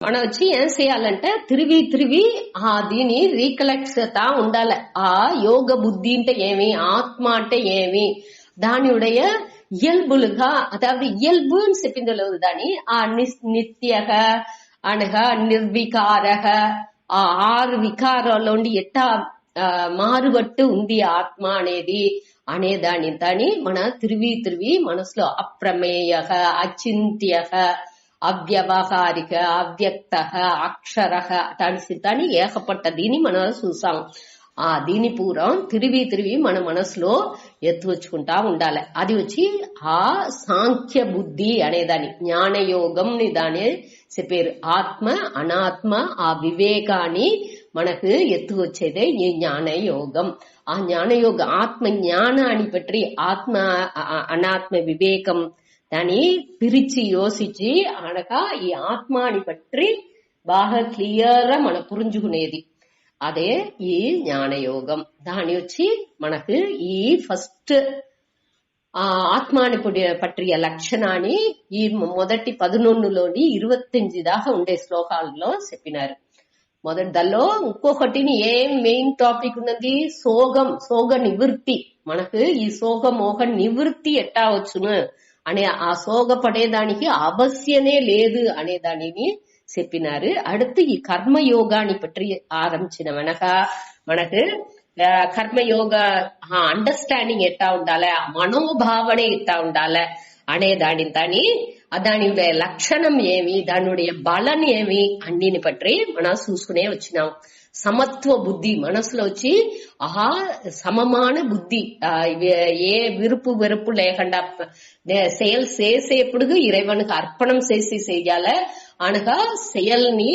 మనం వచ్చి ఏం చేయాలంటే తిరిగి దీని రీకలెక్ట్ చేస్తా ఉండాలి. ఆ యోగ బుద్ధి అంటే ఏమి, ఆత్మ అంటే ఏమి, దానిuடைய ఇయల్బులుగా, అதாவது ఇయల్బుని చెప్పింది లేదు దాని ఆ నిత్యగ అనగా నిర్వికారగ, ఆ 6 వికారాల్లోండి ఎట్టా మారుబట్టు ఉంది ఆత్మ అనేది అనేదాని మన తిరిగి మనసులో అప్రమేయగ, అచింత్యగ, అవ్యవహారిక, అవ్యక్త, అక్షర అటాని ఏకపట్ట దీని మనం చూసాం. ఆ దీని పూరం తిరిగి మన మనసులో ఎత్తువచ్చుకుంటా ఉండాలి. అది వచ్చి ఆ సాంఖ్య బుద్ధి అనేదాని జ్ఞానయోగం దాని చెప్పారు. ఆత్మ అనాత్మ ఆ వివేకాన్ని మనకు ఎత్తు వచ్చేదే ఈ జ్ఞానయోగం. ఆ జ్ఞానయోగ ఆత్మ జ్ఞానాన్ని పற்றி ఆత్మ అనాత్మ వివేకం దాన్ని పిరిచి యోசிச்சு అనగా ఈ ఆత్మాని పற்றி బాగా క్లియర్ మన పురించుకునేది అదే ఈ జ్ఞానయోగం. దాని వచ్చి మనకు ఈ ఫస్ట్ ఆత్మాని పట్టియ లక్షణాన్ని ఈ మొదటి 11లోని 25 దాకా ఉండే శ్లోకాలలో చెప్పినారు. మొదటి దానిలో ఇంకొకటిని ఏం మెయిన్ టాపిక్ ఉన్నది, సోగ నివృత్తి. మనకు ఈ సోగ మోహ నివృత్తి ఎట్టా వచ్చును అనే ఆ సోగపడేదానికి అవశ్యమే లేదు అనే దానిని చెప్పినారు. அடுத்து ఈ కర్మయోగాన్ని పற்றி ఆరంభించిన మనకు కర్మయోగ అండర్స్టాండింగ్ ఎట్టా ఉండాలి, మనోభావన ఎట్టా ఉండాలి అనే దాని లక్షణం ఏమి, దాని బలం ఏమి అన్నిని పற்றி మనం చూసుకునే వచ్చినాం. సమత్వ బుద్ధి మనసులో వచ్చి సమమాన బుద్ధి, ఏ విరుపు వెరుపు లేకుండా செயல் చేసేప్పుడు ఇறைவனுக்கு అర్పణం చేసి చెయ్యాలి అనగా செயల్ని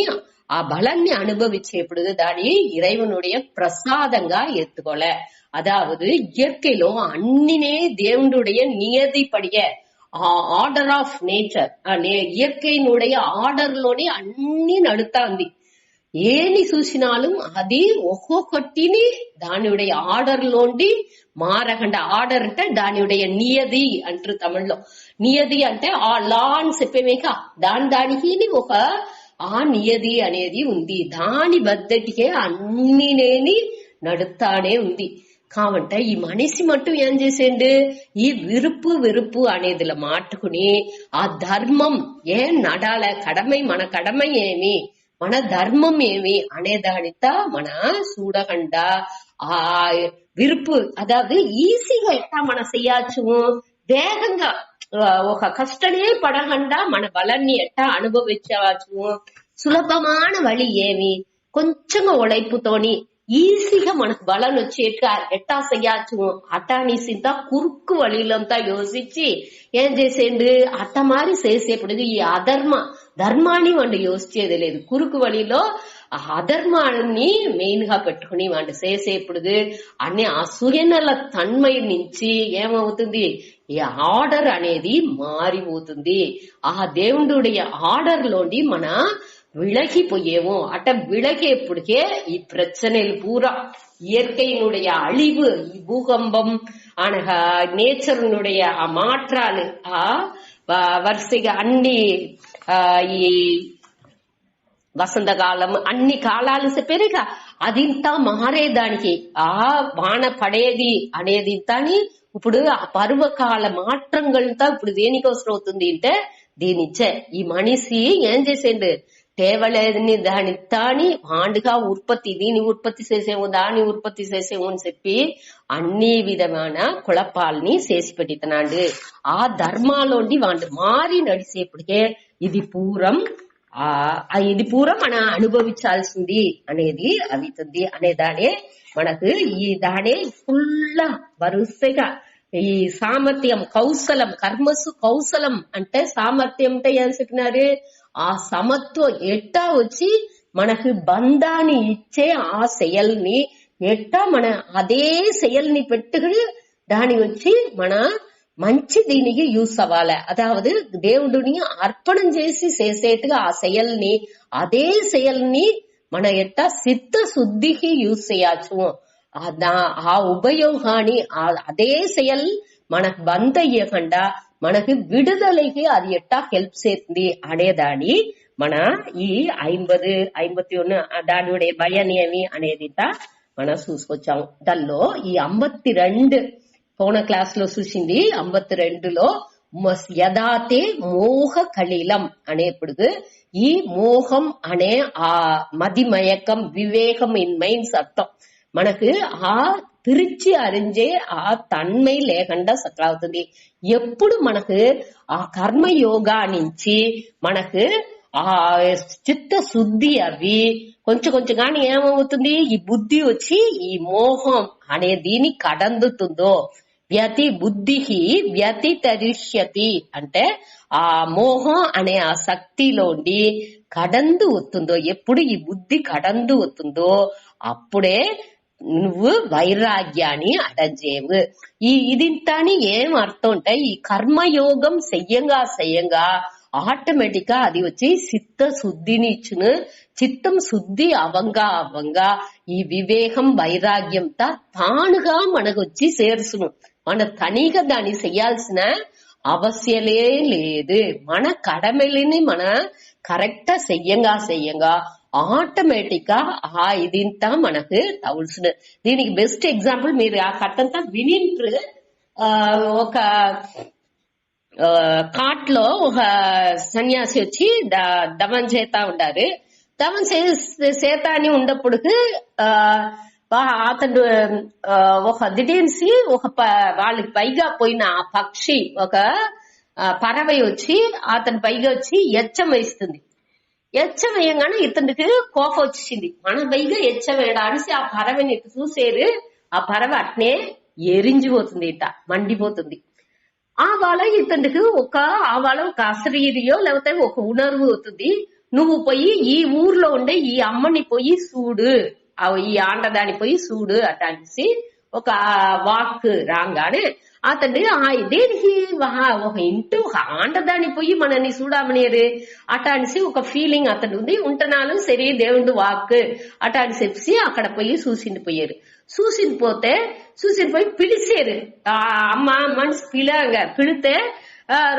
ఆ బలాన్ని అనుభవించేప్పుడు దాని ఇறைவனுடைய ప్రసాదంగా ఎత్తుకోలే. அதாவது இயற்கையிலோ அன்னினே தேவனுடைய நியதிப்படிய ఆర్డర్ ఆఫ్ నేచర్, ఇయற்கையினுடைய ఆర్డర్లోనే అన్ని నడుతా ఉంది. ఏని చూసినాலும் అది ఒక్కొక్కటిని దానిuடைய ఆర్డర్లోండి మారకుండా, ఆర్డర్ అంటే దానిuடைய నియది అంటారు తమిళ్లో. నియది అంటే ఆ లా అని చెప్పేమేక దానికి ఒక ఆ నియది అనేది ఉంది. దాని బద్దటికే అన్నినేని నడుస్తానే ఉంది. కాబట్టి ఈ మనిషి మట్టు ఏం చేసేండు, ఈ విరుపు వెరుపు అనేదిల మాట్టుకుని ఆ ధర్మం ఏం నడాల, మన కడமை ఏమి, మన ధర్మం ఏమి అనేదానితో మన చూడకుండా ఆ విరుపు, అதாவது ఈజీగా ఎట్టా మన చెయ్యచ్చు, వేగంగా ఒక కష్టమే పడకుండా మన బలాన్ని ఎట్టా అనుభవించవచ్చు, సులభமான వழி ఏమి, కొంచెం ఉழைப்புతోని ఈజీగా మనకు బలం వచ్చేట్టుగా ఎట్టా చెయ్యచ్చు అటానిసింతా కురుక్కు వழிలంతా యోచించి ఏం చేసేండు అట్ట మారి చేసేప్పుడు ఈ ధర్మాన్ని వాడు యోచించేది లేదు. కురుకు వழிలో అధర్మాన్ని మెయిన్ గా పెట్టుకుని వాడు చేసేప్పుడు అన్ని అసూయనల తన్మై నుంచి ఏమవుతుంది, ఈ ఆర్డర్ అనేది మారిపోతుంది. ఆ దేవుడుடைய ఆర్డర్ లోండి మన விலகிப்போயேவோ அட்ட விலகியப்படிக்கே இப்பிரச்சனையில் பூரா இயற்கையினுடைய அழிவு, பூகம்பம் నేచర్నుடைய ఆ మాట్రాలు వరుసగా అన్ని ఈ వసంతకాలం అన్ని కాలాలు చెప్పారుగా అదింతా మారేదానికి ఆ వాన పడేది అనేది తాని ఇప్పుడు ఆ పర్వకాల మాற்றங்கள்తా ఇప్పుడు దేనికోసం అవుతుంది అంటే దీనిచ్చే ఈ మనిషి ఏం చేసేండు తేవలేదని దాని తాని వాండుగా దీని ఉత్పత్తి చేసేమో దాని ఉత్పత్తి చేసేమో అని చెప్పి అన్ని విధమైన కుళపాలని చేసి పెడుతున్నాడు. ఆ ధర్మాలోండి వాండు మారి నడిచేప్పటికే ఇది పూరం మన అనుభవించాల్సింది అనేది అవుతుంది అనేదానే మనకు ఈ దానే ఫుల్ వరుసగా ఈ సామర్థ్యం కౌశలం, కర్మసు కౌశలం అంటే సామర్థ్యం అంటే ఏం చెప్పినారు, ఆ సమత్వం ఎట్టా వచ్చి మనకు బంధాన్ని ఇచ్చే ఆ செயల్ని ఎట్టా మన అదే செயల్ని పెట్టుకుని దాని వచ్చి మన మంచి దీనికి యూస్ అవ్వాలి. అதாவது దేవుడిని అర్పణం చేసి చేసేట్టుగా ఆ செயల్ని అదే செயల్ని మన ఎట్టా చిత్త శుద్ధికి యూస్ చేయొచ్చు. ఆ ఉపయోగాన్ని అదే செயல் మనకు బంద్ అయ్యకుండా మనకు విడుదలకి అది ఎట్టా హెల్ప్ చేస్తుంది అనేదాన్ని మన ఈ 50, 51 దాని భయనేమి అనేది మనం చూసుకొచ్చాము. దానిలో ఈ 52 పోన క్లాస్ లో చూసింది 52లో యదాతే మోహ కళిలం అనేప్పుడు ఈ మోహం అనే ఆ మదిమయకం వివేకం ఇన్ మైండ్స్ అర్థం మనకు ఆ పిరిచి అరించే ఆ తన్మై లేకుండా సక్రవుతుంది. ఎప్పుడు మనకు ఆ కర్మయోగా నుంచి మనకు ఆ చిత్త శుద్ధి అవి కొంచెం కొంచెం కానీ ఏమవుతుంది, ఈ బుద్ధి వచ్చి ఈ మోహం అనే దీని కడందుతుందో వ్యతి బుద్ధి వ్యతితరిష్యతి అంటే ఆ మోహం అనే ఆ శక్తిలోండి కడందు వస్తుందో, ఎప్పుడు ఈ బుద్ధి కడందు వస్తుందో అప్పుడే నువ్వు వైరాగ్యాన్ని అడంజేవు. ఇదింతాని ఏం అర్థం అంటే ఈ కర్మయోగం చెయ్యంగా ఆటోమేటిక్ గా అది వచ్చి చిత్త శుద్ధిని ఇచ్చును. చిత్తం శుద్ధి అవంగా ఈ వివేకం వైరాగ్యంతో తానుగా మనకు వచ్చి చేర్చును. మన తనిగా దాన్ని చెయ్యాల్సిన అవశ్యలే లేదు. మన కడమెలిని మన కరెక్ట్ చెయ్యంగా ఆటోమేటిక్ గా ఆ ఇదింతా మనకు తవలసిన. దీనికి బెస్ట్ ఎగ్జాంపుల్ మీరు ఆ కథంతా వినింటారు. ఒక కాట్ లో ఒక సన్యాసి వచ్చి దమన్ చేతా ఉండారు. దమన్ చేత అని ఉన్నప్పుడు అతడు ఒక దిడేసి ఒక వాళ్ళకి పైగా పోయిన ఆ పక్షి ఒక పరవై వచ్చి అతని పైగా వచ్చి ఎచ్చం వేస్తుంది. ఎచ్చం వేయంగానే ఇతనికి కోపం వచ్చింది. మన పైగా ఎచ్చం వేయడానికి ఆ పరవని చూసేరు. ఆ పరవ అట్నే ఎరించిపోతుంది, మండిపోతుంది. ఆ వాళ్ళ ఇతనికి ఒక అశరీరియో లేకపోతే ఒక ఉణర్వు అవుతుంది. నువ్వు పోయి ఈ ఊర్లో ఉండే ఈ అమ్మని పోయి చూడు, ఈ ఆండదాని పోయి చూడు అటనేసి ఒక వాక్ రాగానే అతడి దేనికి ఒక ఇంటి ఒక ఆండదాని పోయి మనని చూడమనేరు అట అనేసి ఒక ఫీలింగ్ అతడు ఉంది. ఉంటున్నాను సరే దేవుడు వాక్ అట అని చెప్పి అక్కడ పోయి చూసింది పోయారు. చూసింది పోయి పిలిచారు. ఆ అమ్మ మనసు పిలితే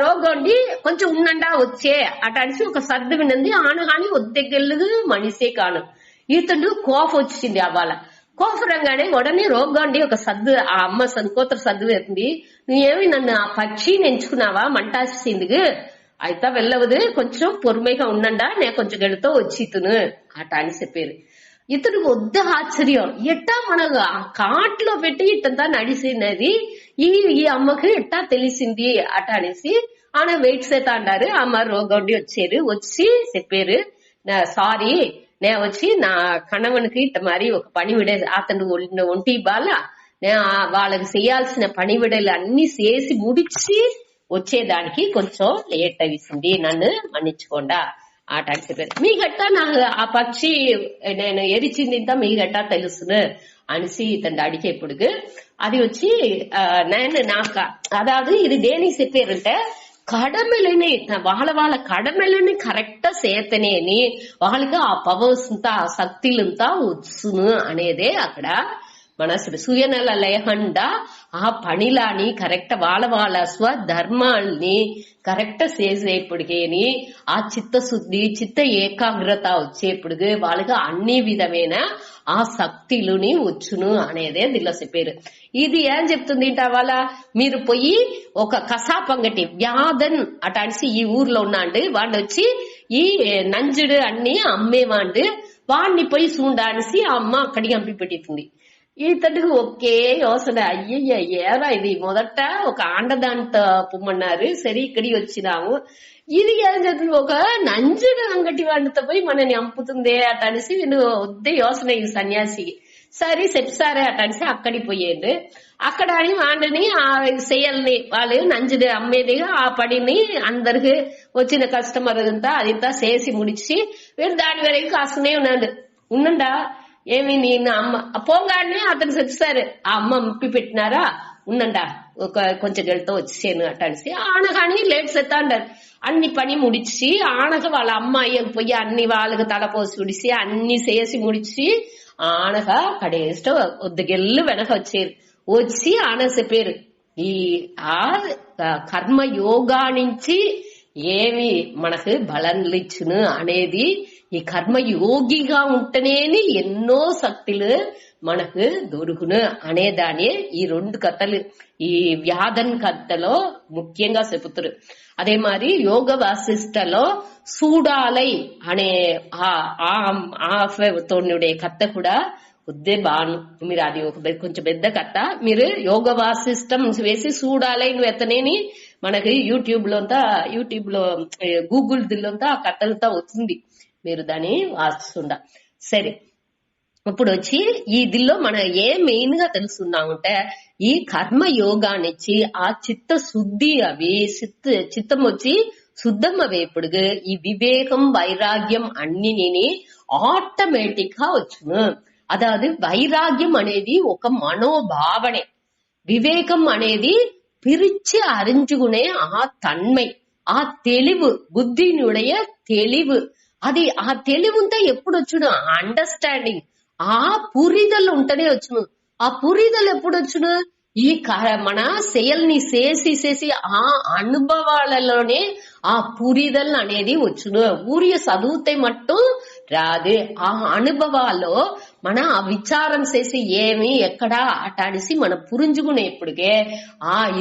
రోగండి కొంచెం ఉన్నండా వచ్చే అట అనేసి ఒక సర్దు వినంది. ఆనగాని వద్దెగ్గెళ్ళదు మనిషే కాను. ఇతడు కోపం వచ్చింది. అవ్వాల కోపరంగానే ఉడనే రోగండి ఒక సర్దు ఆ అమ్మ సంకోత్ర సర్దు వేస్తుంది. నువ్వేమి నన్ను ఆ పక్షిని ఎంచుకున్నావా మంటాసిందిగు అయితే వెళ్ళవదు, కొంచెం పొరుమైగా ఉండండా, నేను కొంచెం గడితో వచ్చితును అట అని చెప్పారు. ఇతడు వద్ద ఆశ్చర్యం, ఎట్టా మనకు ఆ కాట్లో పెట్టి ఇట్టంతా నడిచినది ఈ అమ్మకి ఎట్టా తెలిసింది అట అనేసి ఆయన వెయిట్ చేతా అన్నారు. అమ్మ రోగండి వచ్చారు. వచ్చి చెప్పారు, సారీ నేను వచ్చి నా కణవనికి ఇట్ట మరి ఒక పని విడే అతను ఒంటి బాల నేను వాళ్ళకి చేయాల్సిన పని విడలు అన్ని చేసి ముడిచి వచ్చేదానికి కొంచెం లేట్ అవిసింది, నన్ను మన్నించుకోండా ఆట అని చెప్పారు. మీ గట్టా నాకు ఆ పక్షి నేను ఎరిచింది ఇంత మీ గట్టా తెలుసును అనేసి ఇతను అడిగేప్పుడు అది వచ్చి నేను నాకు అదాదు ఇది దేనికి చెప్పారంటే కడమెలని వాళ్ళ కడమెలని కరెక్ట్ చేతనేని వాళ్ళకి ఆ పవర్స్ అంతా ఆ శక్తులంతా వచ్చును అనేదే అక్కడ మన సూయనల లేకుండా ఆ పనిలాని కరెక్ట్ వాళ్ళ స్వధర్మాల్ని కరెక్ట్ చేసేప్పటికేని ఆ చిత్తశుద్ధి చిత్త ఏకాగ్రత వచ్చేప్పుడు వాళ్ళకి అన్ని విధమైన ఆ శక్తులని వచ్చును అనేదే దీనిలో చెప్పారు. ఇది ఏం చెప్తుంది వాళ్ళ మీరు పోయి ఒక కసాపంగటి వ్యాధన్ అటాన్సి ఈ ఊర్లో ఉన్నాండి వాడిని వచ్చి ఈ నంజుడు అన్ని అమ్మేవాండు వాడిని పోయి చూడానిసి ఆ అమ్మ అక్కడికి అంపి పెట్టింది. ఇతడికి ఒకే యోసన ఏరా ఇది మొదట ఒక ఆండదాంతో పొమ్మన్నారు, సరే ఇక్కడికి వచ్చినాము, ఇది ఏం చదువు ఒక నంజుడు అంగటి వాడితో పోయి మనని అంపుతుందే అట అనేసి వీళ్ళు వద్దే యోసన ఈ సన్యాసికి. సరే చెప్సారే అట అనేసి అక్కడికి పోయేది. అక్కడ అని వాడిని ఆ సేయల్ని వాళ్ళు నంజుడు అమ్మేదిగా ఆ పడిని అందరికి వచ్చిన కస్టమర్ అంతా అదింతా చేసి ముడిచి వీళ్ళు దాని వరకు కాసుకునే ఉన్నండా ఏమి నేను అమ్మ పోగానే అతను చెప్తారు ఆ అమ్మ అంపి పెట్టినారా ఉన్నండా ఒక కొంచెం గడితో వచ్చేసాను అట అనేసి ఆనగాని లేట్ సెత్తా అంటారు. అన్ని పని ముడిచి ఆనక వాళ్ళ అమ్మాయికి పోయి అన్ని వాళ్ళకి తలపోసి ముడిచి అన్ని చేసి ముడిచి ఆనక కడేస్ట్ వద్దగెల్లు వెనక వచ్చేది. వచ్చి ఆన చెప్పారు ఈ ఆ కర్మ యోగా నుంచి ఏమి మనకు బలంలు ఇచ్చును అనేది ఈ కర్మ యోగిగా ఉంటేనేని ఎన్నో శక్తులు మనకు దొరుకును అనేదాని ఈ 2 కథలు ఈ వ్యాధన్ కథలో ముఖ్యంగా చెబుతారు. అదే మరి యోగ వాసిష్టలో సూడాలై అనే తోనుడే కథ కూడా ఉద్దే బాను. మీరు అది కొంచెం పెద్ద కథ. మీరు యోగ వాసిష్టం వేసి చూడాలి నువ్వు ఎత్తనేని మనకి యూట్యూబ్ లో గూగుల్ దిల్లంతా ఆ కథలతో వస్తుంది. మీరు దాన్ని వాస్తుండ. సరే, ఇప్పుడు వచ్చి ఈ దిల్లో మనం ఏం మెయిన్ గా తెలుసుకున్నామంటే ఈ కర్మ యోగానిచ్చి ఆ చిత్త శుద్ధి అవి చిత్తం వచ్చి శుద్ధం అవేప్పుడు ఈ వివేకం వైరాగ్యం అన్నిని ఆటోమేటిక్ గా వచ్చును. అదాది వైరాగ్యం అనేది ఒక మనోభావనే, వివేకం అనేది పిరిచి అరించుకునే ఆ తన్మై, ఆ తెలివు, బుద్ధినుடைய తెలివు. అది ఆ తెలివుంతా ఎప్పుడు వచ్చును? అండర్స్టాండింగ్, ఆ పురిదలు ఉంటేనే వచ్చును. ఆ పురిదలు ఎప్పుడు వచ్చును? ఈ మన செயల్ని చేసి ఆ అనుభవాలలోనే ఆ పురిదల్ అనేది వచ్చును. ఊరియ చదివితే మట్టు రాదు. ఆ అనుభవాల్లో మన ఆ విచారం చేసి ఏమి ఎక్కడ ఆటాడిసి మనం పురించుకునేప్పటికే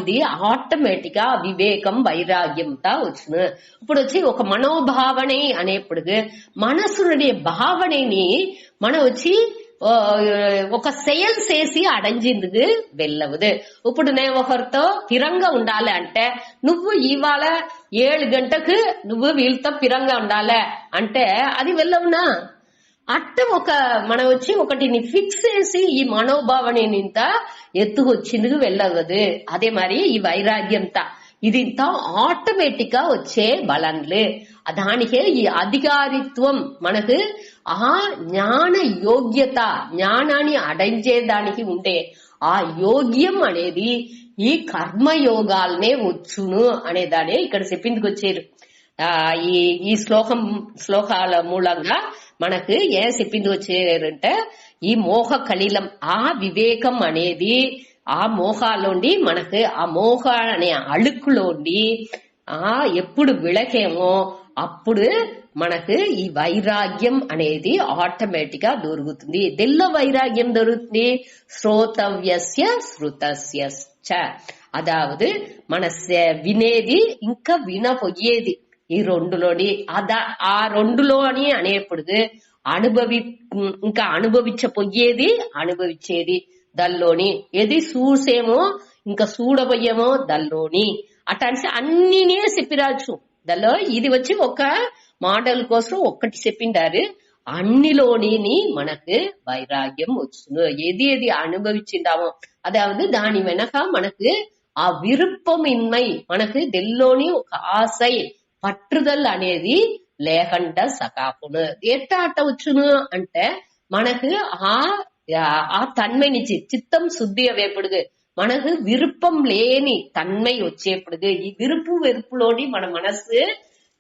ఇది ఆటోమేటిక్ గా వివేకం వైరాగ్యంతో వచ్చును. ఇప్పుడు వచ్చి ఒక మనోభావనే అనేప్పటికి మనసునుடைய భావనని మనం వచ్చి ఒక செயல் చేసి అడంజిందుకు వెళ్ళవదు. ఇప్పుడు నేను ఒకరితో పిరంగా ఉండాలి అంటే నువ్వు ఇవాళ 7 గంటకు నువ్వు వీళ్ళతో పిరంగా ఉండాలి అంటే అది వెళ్ళవునా? అట్ట మనం వచ్చి ఒకటిని ఫిక్స్ చేసి ఈ మనోభావననింత ఎత్తుకొచ్చిందుకు వెళ్ళవదు. అదే మరి ఈ వైరాగ్యంతా ఇదింత ఆటోమేటిక్ గా వచ్చే బలంలు. దానికే ఈ అధికారిత్వం మనకు ఆ జ్ఞాన యోగ్యత, జ్ఞానాన్ని అడంచేదానికి ఉండే ఆ యోగ్యం అనేది ఈ కర్మయోగాలనే వచ్చును అనేదానే ఇక్కడ చెప్పిందుకు వచ్చారు. ఈ శ్లోకాల మూలంగా మనకు ఏం చెప్పింది వచ్చారంటే ఈ మోహ కలిలం, ఆ వివేకం అనేది ఆ మోహాలోండి మనకు ఆ మోహ అనే అழுకులోండి ఎప్పుడు విళకేమో అప్పుడు మనకు ఈ వైరాగ్యం అనేది ఆటోమేటిక్ గా దొరుకుతుంది. దెల్లో వైరాగ్యం దొరుకుతుంది? శ్రోతవ్యస్య శ్రుతస్య అదావదు మన వినేది ఇంకా వినపోయేది ఈ రెండులోని ఆ రెండులోని అనేప్పుడు ఇంకా అనుభవించపోయేది అనుభవించేది దల్లోని, ఏది చూసేమో ఇంకా చూడబోయేమో దల్లోని అట్లాంటి అన్నినే చెప్పిరాచ్చు. దానిలో ఇది వచ్చి ఒక మోడల్ కోసం ఒక్కటి చెప్పిండారు. అన్నిలోని మనకు వైరాగ్యం వస్తుంది. ఏది అనుభవించిందామో అదావదు దాని వెనక మనకు ఆ విరుప్పమిన్మై, మనకు దెల్లోని ఒక ఆశై పట్టుదల అనేది లేకుండా సకాపును. ఎట్లా అట్ట వచ్చును అంటే మనకు ఆ తన్మై నుంచి చిత్తం శుద్ధి అవేప్పుడు మనకు విరుప్పం లేని తన్మై వచ్చేప్పుడు ఈ విరుపు వెరుపులోని మన మనసు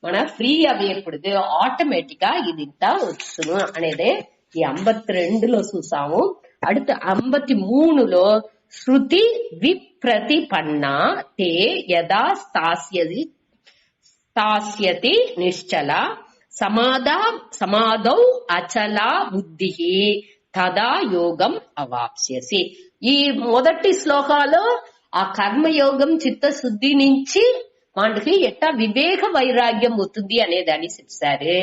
మన ఫ్రీ అవేప్పుడు ఆటోమేటిక్ గా ఇది ఇంత వచ్చును అనేదే ఈ 52లో చూసాము. அடுத்து 53లో శృతి విప్రతిపన్నా తే యదా స్థాస్యతి నిశ్చల సమాధౌ అచలా బుద్ధి తదా యోగం అవాప్స్యసి. ఈ మొదటి శ్లోకాలు ఆ కర్మయోగం చిత్తశుద్ధి నుంచి మనకి ఎట్టా వివేక వైరాగ్యం అవుతుంది అనేదాన్ని చెప్పారు.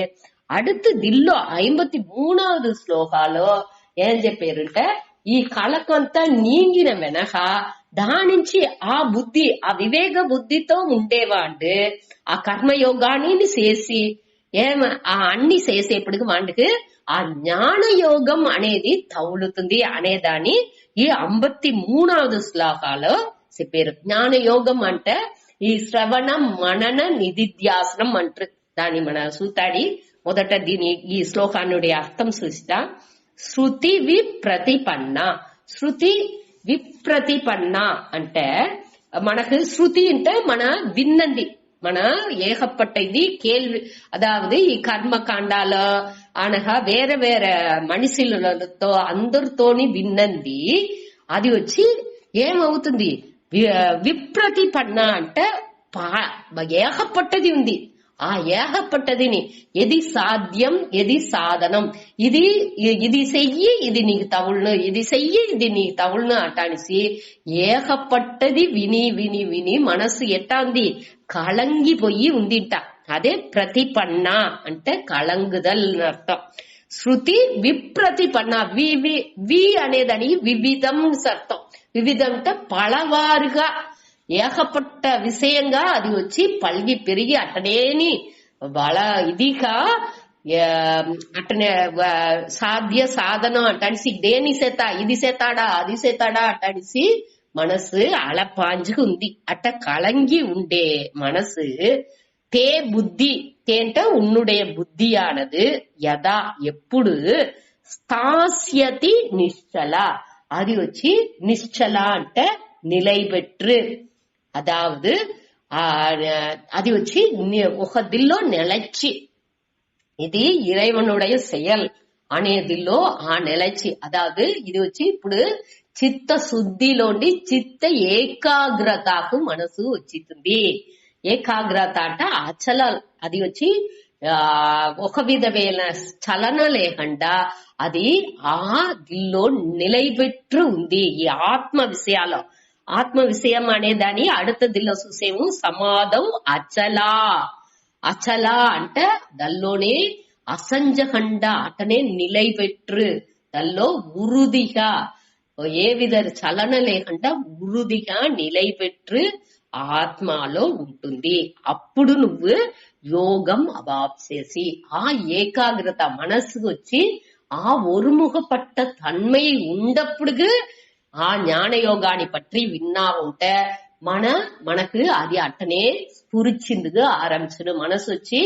அடுத்து దిల్లో 53వ శ్లోకాలో ఏం చెప్పారంటే ఈ కళకంతా నీంగిన వెనక దానించి ఆ బుద్ధి, ఆ వివేక బుద్ధితో ఉండేవాడు ఆ కర్మయోగాన్ని చేసి ఆ అన్ని చేసేప్పటికి వాడికి ఆ జ్ఞాన యోగం అనేది తౌలుతుంది అనేదాన్ని ఈ 53వ శ్లోకాలో చెప్పారు. జ్ఞాన యోగం అంటే ఈ శ్రవణం మనన నిధిధ్యాసనం అంటారు. దాన్ని మన సూతాడి మొదట ఈ శ్లోకానుడి అర్థం చూస్తా. శృతి విప్రతిపన్న. శృతి విప్రతిపన్న అంటే మనకు శృతి అంటే మన విన్నంది, మన ఏகப்பட்டది కేள்வி. అదావదు ఈ కర్మకాండాల అనగా వేరే వేరే మనుషులతో అందరితోని విన్నంది అది వచ్చి ఏమవుతుంది? విప్రతిపన్న అంటే ఏకపట్టది ఉంది. ఆ ఏకపట్టదిని ఎది సాధ్యం ఎది సాధనం, ఇది చెయ్యి ఇది నీకు తగులును, ఇది చెయ్యి ఇది నీకు తగులును అటానిసి ఏకపట్టది విని విని విని మనసు ఎట్టా ఉంది, కళంగిపోయి ఉందింట. అదే ప్రతిపన్న అంటే కళంగుదల్ అర్థం. శృతి విప్రతిపన్న, వి అనేదని వివిధం అర్థం. వివిధం అంటే పలవారుగా ఏకపట్ట విషయంగా అది వచ్చి పల్గి పెరిగి అట్టనేని బల ఇదిగా అట్టనే సాధ్య సాధనం అట్టనిసి దేని చేత ఇది చేతాడా అది చేతాడా అట్టనిసి మనసు అలపాంజు ఉంది. అట్ట కళంగి ఉండే మనసు తే బుద్ధి, తే అంటే ఉన్నుடைய புத்தியானது యదా ఎప్పుడు స్థాస్యతి నిశ్చల, అది వచ్చి నిశ్చల అంటే నిలైబెట్టు. அதாவது அது வச்சு உகதில்லோ நிலைச்சி, ఇది ఇరైవనుடைய செயல் అనేదిలో ఆ నిలచి. అదాదు ఇది వచ్చి ఇప్పుడు చిత్త శుద్ధిలోండి చిత్త ఏకాగ్రతకు మనసు వచ్చింది. ఏకాగ్రత అంటే అచల, అది వచ్చి ఒక విధమైన చలన లేకుండా అది ఆ దిల్లో నిలైబెట్టు ఉంది. ఈ ఆత్మ విషయాలు, ఆత్మ విషయం అనేదాన్ని அடுத்தదిలో చూసేము సమాధం అచలా. అచలా అంటే దల్లోనే అసంజహండ అటనే నిలైబెట్టు, దల్లో ఉరుదిగా ఏ విధ చలన లేకుండా ఉరుదిగా నిలైబెట్టు ఆత్మలో ఉంటుంది. అప్పుడు నువ్వు యోగం అవాప్సేసి ఆ ఏకాగ్రత మనసు వచ్చి ఆ ஒருமுகப்பட்ட தன்மை ఉండప్పుడు ఆ ஞான யோகாని பற்றி విన్నా ఉంటే మనకు అది అట్టనే స్ఫురించిందుగా ఆరంభించను. మనసు వచ్చి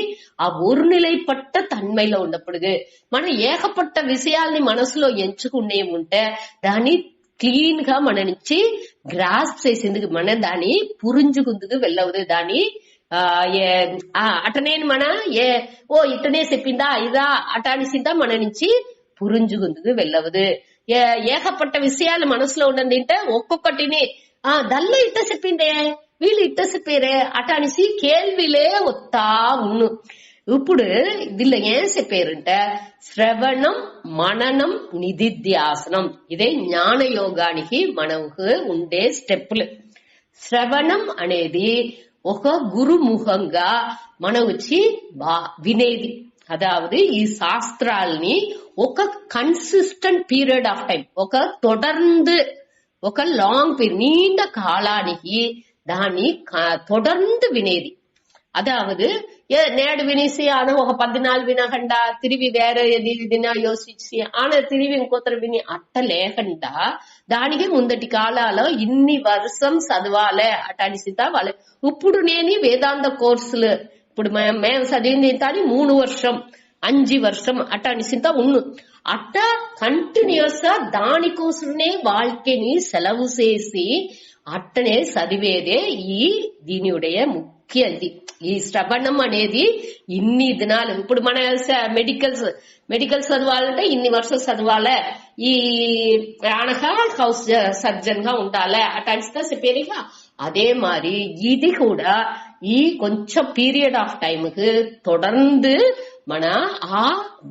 ఆ ఒరుநிலைப்பட்ட తన్మైలో ఉన్నప్పుడు మన ఏకపట్ట విషయాల్ని మనసులో ఎంచుకునే ఉంటే దాన్ని క్లీన్ గా మన నుంచి గ్రాస్ చేసేందుకు మన దాన్ని పురించుకుందుకు వెళ్ళవదు. దాన్ని అటనే మన ఇట్టనే చెప్పిందా ఇదా అటానిసిందా మన నుంచి పురించుకుందుకు వెళ్ళవదు. ఏకపట్ట విషయాలు మనసులో ఉన్నదంటే ఒక్కొక్కటిని దల్లో ఇట్ట చెప్పిందే వీళ్ళు ఇట్ట చెప్పారే అటానిసి కేள்விலே ఒత్తా ఉన్ను. ఇప్పుడు దీనిలో ఏం చెప్పారంటే శ్రవణం మననం నిధిధ్యాసనం, ఇదే జ్ఞాన యోగానికి మనకు ఉండే స్టెప్పులు. శ్రవణం అనేది ఒక గురుముఖంగా మనం వచ్చి వినేది. అదావదు ఈ శాస్త్రాల్ని ఒక కన్సిస్టెంట్ పీరియడ్ ఆఫ్ టైం, ఒక తొడర్ந்து ఒక లాంగ్ పీరియడ్ நீண்ட காலாనికి దాన్ని தொடர்ந்து వినేది. அதாவது நேடு வினிசி ஆனா ఒక 14 వినకుండా తిరిగి వేరే ఏదినా యోచించి ఆనా తిరిగి ఇంకోతర విని అట్ట లేకుండా దానికి ముందటి కాలాలో ఇన్ని వర్షం చదవాలే అటానిసితా వాళ్ళ. ఇప్పుడు నేను వేదాంత కోర్సులు ఇప్పుడు మేము చదివింది కానీ 3 వర్షం 5 వర్షం అటానిసితా ఉన్ను. అట్ట కంటిన్యూస్ గా దానికోసమే వాళ్ళని సెలవు చేసి అట్టనే చదివేదే ఈ దీనియుடைய ముఖ్య ఇది. ఈ శ్రవణం అనేది ఇన్ని దినాలు ఇప్పుడు మన మెడికల్ చదవాలంటే ఇన్ని వర్షాలు చదవాలే, ఈ అనగా హౌస్ సర్జన్ గా ఉండాలి అటానిస్తా చెప్పేదిగా. அதே மாதிரி ఇది కూడా ఈ కొంచెం పీరియడ్ ఆఫ్ టైమ్ కు தொடர்ந்து మన ఆ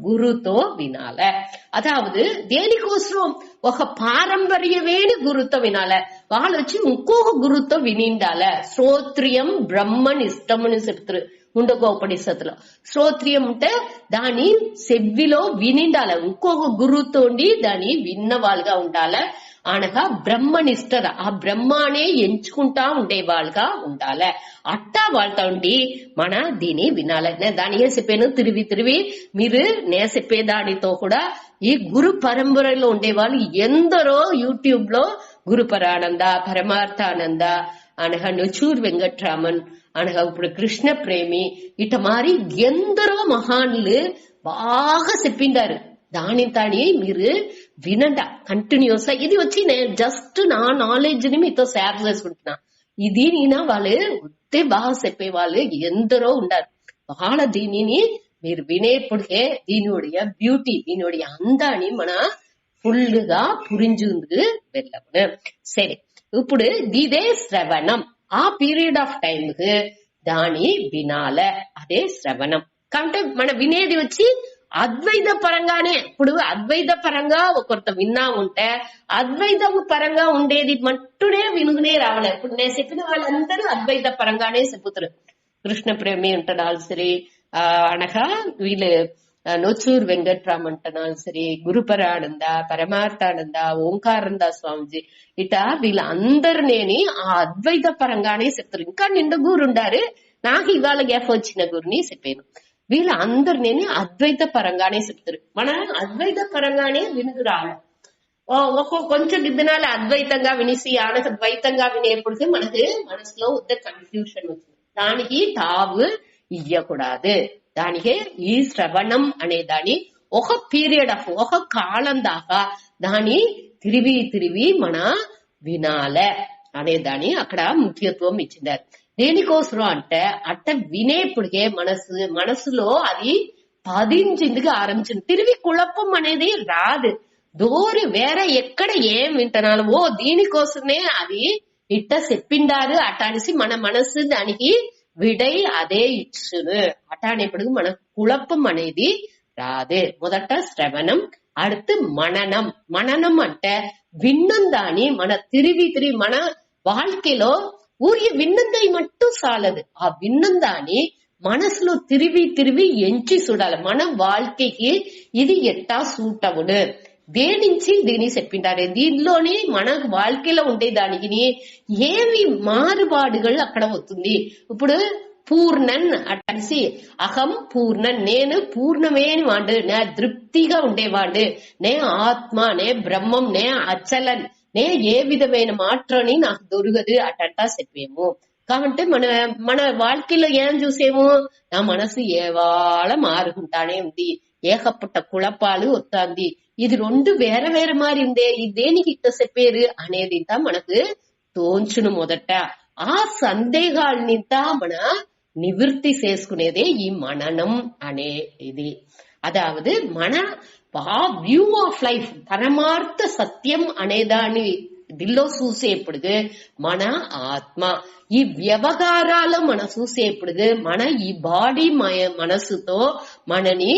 గురుతో వినాలే. అదావదు దేనికోసం ఒక పారంపర్యమైన గురుతో వినాలే, వాళ్ళు వచ్చి ఇంకొక గురుతో వినిండాలే. శ్రోత్రియం బ్రహ్మనిష్టమని చెప్తారు ముండకోపనిషత్తులో. శ్రోత్రియం అంటే దాని సెవ్విలో వినిండాలే, ఇంకొక గురుతోండి దాన్ని విన్న వాళ్ళుగా ఉండాలే. అనగా బ్రహ్మనిష్ఠ ఆ బ్రహ్మానే ఎంచుకుంటా ఉండే వాళ్ళుగా ఉండాలి. అట్టా వాళ్ళతో ఉండి మన దీన్ని వినాలి. నేను దానికే చెప్పాను తిరిగి మీరు నేను చెప్పేదానితో కూడా ఈ గురు పరంపరలో ఉండేవాళ్ళు ఎందరో యూట్యూబ్ లో గురుపరానంద, పరమార్థానంద, అనగా నొచూర్ వెంకట్రామన్, అనగా ఇప్పుడు కృష్ణ ప్రేమి ఇట మారి ఎందరో మహాన్లు బాగా చెప్పిండారు. దాని తాని మీరు వినండి కంటిన్యూస్ గా. ఇది వచ్చి నేను జస్ట్ నా నాలెడ్జ్ ని మీతో షేర్ చేసుకుంటున్నా. ఇది నేను వాళ్ళు ఒత్తే బాగా చెప్పే వాళ్ళు ఎందరో ఉండారు. వాళ్ళ దీనిని మీరు వినేప్పటికే దీనియుடைய బ్యూటీ దీనియుடைய అందాన్ని మన ఫుల్ గా పురింజుందుకు వెళ్ళము. సరే ఇప్పుడు ఇదే శ్రవణం. ఆ పీరియడ్ ఆఫ్ టైం కు దాని వినాల, అదే శ్రవణం. కాబట్టి మన వినేది వచ్చి అద్వైత పరంగానే. ఇప్పుడు అద్వైత పరంగా ఒకరితో విన్నా ఉంటే అద్వైతం పరంగా ఉండేది మట్టునే వినుగునే రావాలి. ఇప్పుడు నేను చెప్పిన వాళ్ళందరూ అద్వైత పరంగానే చెప్పుతారు. కృష్ణ ప్రేమి అంటున్నారు సరే, అనగా వీళ్ళు నొచ్చూరు వెంకట్రామ్ అంటున్నారు సరే, గురుపరానంద, పరమార్థానంద, ఓంకారానంద స్వామిజీ, ఇట వీళ్ళందరినేని ఆ అద్వైత పరంగానే చెప్తారు. ఇంకా నిండుగురు ఉండారు, నాకు ఇవాళ గ్యాప్ వచ్చిన గురిని చెప్పాను. వీళ్ళందరినీ అద్వైత పరంగానే చెప్తారు. మన అద్వైత పరంగానే వినుకురాలి. కొంచెం దినాలు అద్వైతంగా వినిసి ఆనకు ద్వైతంగా వినేప్పుడు మనకు మనసులో ఉద్ద కన్ఫ్యూషన్ వచ్చింది. దానికి తావు ఇయ్యకూడదు. దానికి ఈ శ్రవణం అనే దాని ఒక పీరియడ్ ఆఫ్ ఒక కాలం దాకా దాని తిరిగి మన వినాలే అనే దాని అక్కడ ముఖ్యత్వం ఇచ్చిందారు. దేనికోసం అంటే అట్ట వినేప్పటికే మనసులో అది పదించిందిగా ఆరంభించింది. తిరిగి కుழப்பం అనేది రాదు. దూరి వేరే ఎక్కడ ఏం వింటున్నాను, ఓ దీనికోసమే అది ఇట్ట చెప్పిండారు అటానిసి మన మనసు దానికి విడై అదే ఇచ్చును. అటానేప్పుడు మన కుழப்பం అనేది రాదు. మొదట శ్రవణం, அடுத்து మననం. మననం అంటే విన్నం దాని మన తిరిగి మన வாழ்க்கைలో ఊరికి విన్నదాయి మట్టు చాలదు. ఆ విన్నదాన్ని మనసులో తిరిగి ఎంచి చూడాలి. మన வாழ்க்கைకి ఇది ఎట్టా సూట్ అవును, దేనించి దీని చెప్పింటారే, దీనిలోని మన வாழ்க்கைలో ఉండేదానికి ఏమి మారుబాటుகள் అక్కడ అవుతుంది. ఇప్పుడు పూర్ణన్ అటసి అహం పూర్ణన్, నేను పూర్ణమేని వాడు, నే తృప్తిగా ఉండేవాడు, నే ఆత్మ, నే బ్రహ్మం, నే అచలన్, నే ఏ విధమైన మాత్రని నాకు దొరకదు అటంటా చెప్పేము. కాబట్టి మన வாழ்க்கைలో ఏం చూసేము, నా మనసు ఏవాళ మారుకుంటానే ఉంది, ఏకపట్ట కుழப்பாలు వస్తుంది, ఇది రెండు వేరే వేరే మారి ఉందే, ఇది దేనికి ఇట్ట చెప్పేరు అనేది మనకు తోంచును. మొదట ఆ సందేహాలనింత మన నివృత్తి చేసుకునేదే ఈ మననం అనేది. అదావదు మన వ్యూ ఆఫ్ లైఫ్, పరమార్థ సత్యం అనేదాన్ని దిల్లో చూసేప్పుడు మన ఆత్మ, ఈ వ్యవహారాలు మన చూసేప్పుడు మన ఈ బాడీ మనసుతో మనని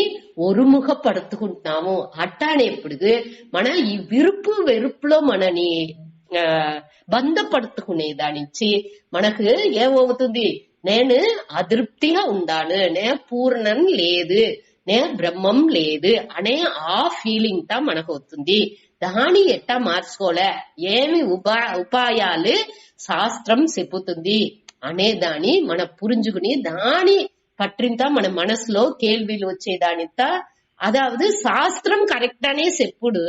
ఒరుముఖపడుతుకుంటున్నాము. అట్టానేప్పుడు మన ఈ విరుపు వెరుపులో మనని బంధపడుతుకునే దానించి మనకు ఏమవుతుంది, నేను అతృప్తిగా ఉండాను, నే పూర్ణం లేదు, నే బ్రహ్మం లేదు అనే ఆ ఫీలింగ్ తా మనకు అవుతుంది. దాని ఎట్టా మార్చుకోలే, ఏమి ఉపాయాలు శాస్త్రం చెప్పుతుంది అనే దాని మన పురింజుకుని దాని పట్టింత మన మనసులో కేள்விలు వచ్చేదానింత. అదావదు శాస్త్రం కరెక్ట్ అనే చెప్పుడు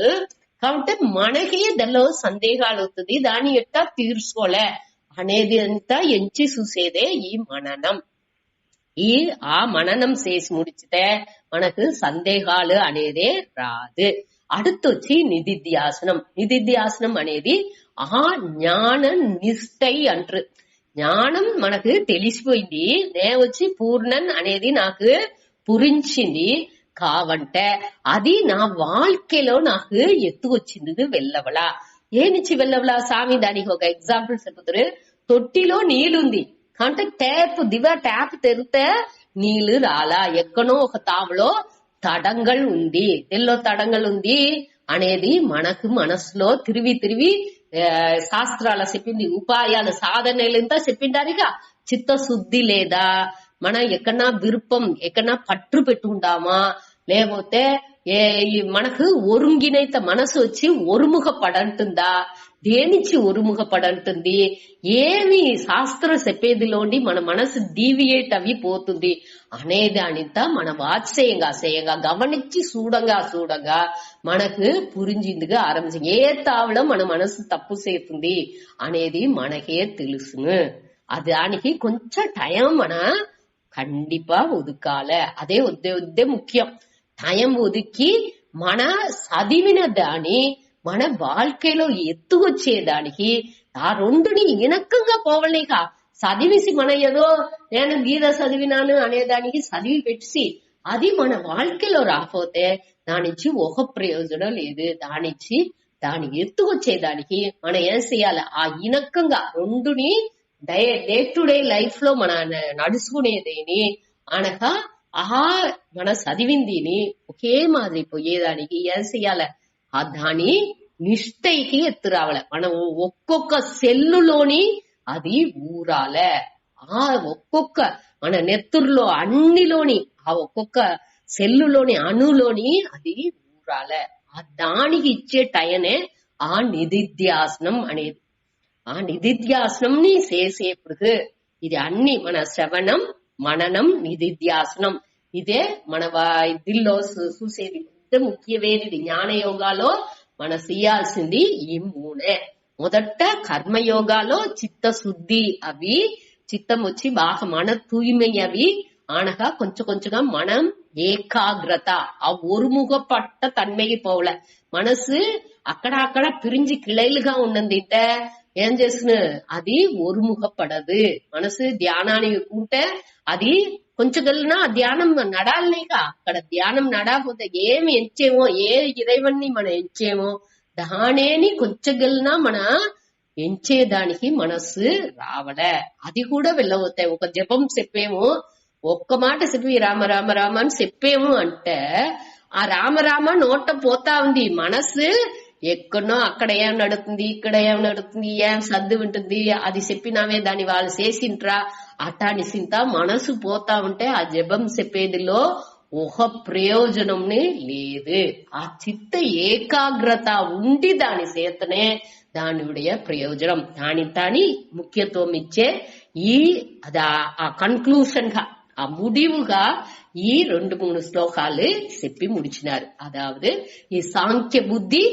కాబట్టి మనకి దానిలో సందేహాలు అవుతుంది, దాని ఎట్టా తీర్చుకోలే అనేది అంతా ఎంచి చూసేదే ఈ మననం. ఆ మననం చేసి ముడిచితే మనకు సందేహాలు అనేదే రాదు. அடுத்தొచ్చి నిధిధ్యాసనం. నిధిధ్యాసనం అనేది ఆ జ్ఞాన నిష్టై అంటారు. జ్ఞానం మనకు తెలిసిపోయింది, నే వచ్చి పూర్ణన్ అనేది నాకు పురించింది కావంటే అది నా வாழ்க்கைలో నాకు ఎత్తుకొచ్చింది వెళ్ళవలా. ఏనిచ్చి వెళ్ళవలా స్వామి, దానికి ఒక ఎగ్జాంపుల్ చెప్తారు. తొట్టిలో నీళ్ళుంది అంటే ట్యాప్ తెరితే నీళ్లు రాలా, ఎక్కడో ఒక తావులో తడంగల్ ఉంది, ఎల్లో తడంగల్ ఉంది అనేది మనకు మనసులో తిరిగి శాస్త్రాల చెప్పింది, ఉపాయాలు సాధనలంతా చెప్పిండారిగా. చిత్తశుద్ధి లేదా, మన ఎక్కడన్నా విరుపం ఎక్కడన్నా పట్టు పెట్టుకుంటామా, లేకపోతే మనకు ఒరుంగినైత మనసు వచ్చి ఒరుముఖ పడంటుందా, దేనిచ్చి ఒరుముఖ పడంటుంది, ఏమి శాస్త్రం చెప్పేదిలోండి మన మనసు డీవియేట్ అవి పోతుంది అనేదానింతా మన వాత్సయంగా గమనించి చూడంగా మనకు పురింజిందిగా ఆరంభించింది. ఏ తావలో మన మనసు తప్పు చేస్తుంది అనేది మనకే తెలుసును. దానికి కొంచెం టైం మన కండిపా ఒదుకాలే, అదే ఒద్దే ముఖ్యం. టైం ఒదుకి మన చదివిన దాని మన வாழ்க்கைలో ఎత్తుకొచ్చేదానికి ఆ రెండుని ఇనక్కంగా పోవలేక చదివిసి మన ఏదో నేను గీత చదివినాను అనేదానికి చదివి పెట్టి అది మన வாழ்க்கைలో రాకపోతే దానిచ్చి ఒక ప్రయోజనం లేదు. దాని ఎత్తుకొచ్చేదానికి మనం ఏం చేయాలి, ఆ ఇనక్కంగా రెండుని డే టు డే లైఫ్ లో మన నడుచుకునేదేని అనగా మన చదివిందిని ఒకే మాదిరి పోయేదానికి ఏం చెయ్యాల దాని నిష్టైకి ఎత్తు రావాల. మనం ఒక్కొక్క సెల్లులోని అది ఊరాల. ఒక్కొక్క మన నెత్తురులో అన్నిలోని ఒక్కొక్క సెల్లులోని అణులోని అది ఊరాల. దానికి ఇచ్చే టైనే నిధిధ్యాసనం అనేది. నిధిధ్యాసనం ని చేసేప్పుడు ఇది అన్ని మన శ్రవణం మననం నిధిధ్యాసనం ఇదే మన ఇదిలో చూసేది ముఖ్యమైనది. జ్ఞాన యోగాలో మన చేయాల్సింది ఈ మూడే. మొదట కర్మయోగాలో చిత్తశుద్ధి, అవి చిత్తం వచ్చి బాగా మన తూய்மை అవి అనగా కొంచెం కొంచెంగా మనం ఏకాగ్రత ఒరుముగ పట్ట తన్మగి పోవల. మనసు అక్కడ పిరించి కిళైలుగా ఉన్నదింటే ఏం చేసిన అది ఒరుముగపడదు. మనసు ధ్యానానికి ఉంటే అది కొంచెం గల్లినా ధ్యానం నడాలనేక. అక్కడ ధ్యానం నడకపోతే ఏమి ఎంచేమో, ఏ ఇறைవన్ని మనం ఎంచేమో దానేని కొంచెం గల్లినా మన ఎంచేదానికి మనసు రావలే. అది కూడా వెళ్ళబోతాయి. ఒక జపం చెప్పేమో, ఒక్క మాట చెప్పి రామ రామ రామ అని చెప్పేము అంటే ఆ రామ రామ నోట పోతా ఉంది. మనసు ఎక్కడనో అక్కడ ఏం నడుతుంది, ఇక్కడ ఏం నడుతుంది, ఏం సర్దు ఉంటుంది, అది చెప్పినామే దాన్ని వాళ్ళు చేసింట్రా అటానిసింత మనసు పోతా ఉంటే ఆ జపం చెప్పేదిలో ఒక ప్రయోజనం లేదు. ఆ చిత్త ఏకాగ్రత ఉండి దాని చేతనే దానివుடைய ప్రయోజనం. దాని ముఖ్యత్వం ఇచ్చే ఆ కన్క్లూషన్ గా, ఆ ముడివుగా ఈ 2-3 శ్లోకాలు చెప్పి ముడిచినారు. అదావదు ఈ సాంఖ్య బుద్ధి,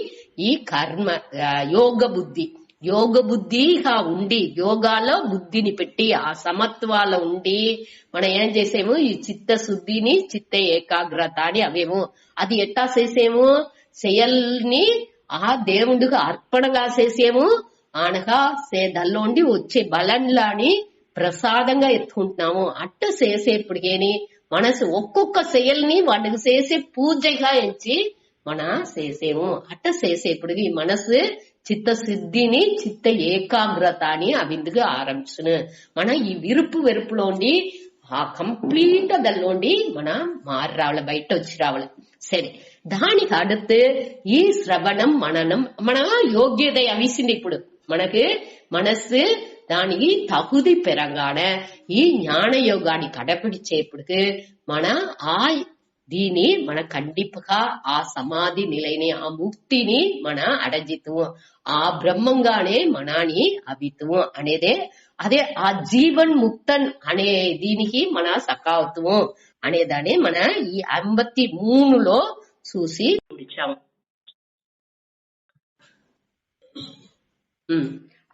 ఈ కర్మ యోగ బుద్ధిగా ఉండి యోగాలో బుద్ధిని పెట్టి ఆ సమత్వాలో ఉండి మనం ఏం చేసేము ఈ చిత్త శుద్ధిని చిత్త ఏకాగ్రత అని అవేమో అది ఎట్టా చేసేము చెయ్యల్ని దేవుడికి అర్పణగా చేసేము అనగా దల్లోండి వచ్చే బలంలాని ప్రసాదంగా ఎత్తుకుంటున్నాము. అట్ట చేసేప్పటికేని మనసు ఒక్కొక్క చెయ్యల్ని వాటికి చేసే పూజగా ఎంచి మన చేసేము. అట్ట చేసేప్పటికి మనసు చిత్త సిద్ధిని చిత్త ఏకాగ్రత అని అవిందుగా ఆరంభించును. మన ఈ విరుపు వెరుపులోండి కంప్లీట్ దల్లోండి మన మారి రావాలి, బయట వచ్చి రావాలి. సరే, దానికి அடுத்து ఈ శ్రవణం మననం మన యోగ్యత అవిసింది. ఇప్పుడు మనకు మనసు దానికి తగుది పెరగానే ఈ ஞான யோகாన్ని కడపిడిచేప్పుడు మన దీని మన కండిపగా ఆ సమాధి నిలైన ఆ ముక్తిని మన అడజితుము, ఆ బ్రహ్మంగానే మనాని అభితుము అనేదే. అదే ఆ జీవన్ ముక్తన్ అనే దీనికి మన సకావత్వము అనేదాన్ని మన ఈ 53లో చూసి முடிச்சாము.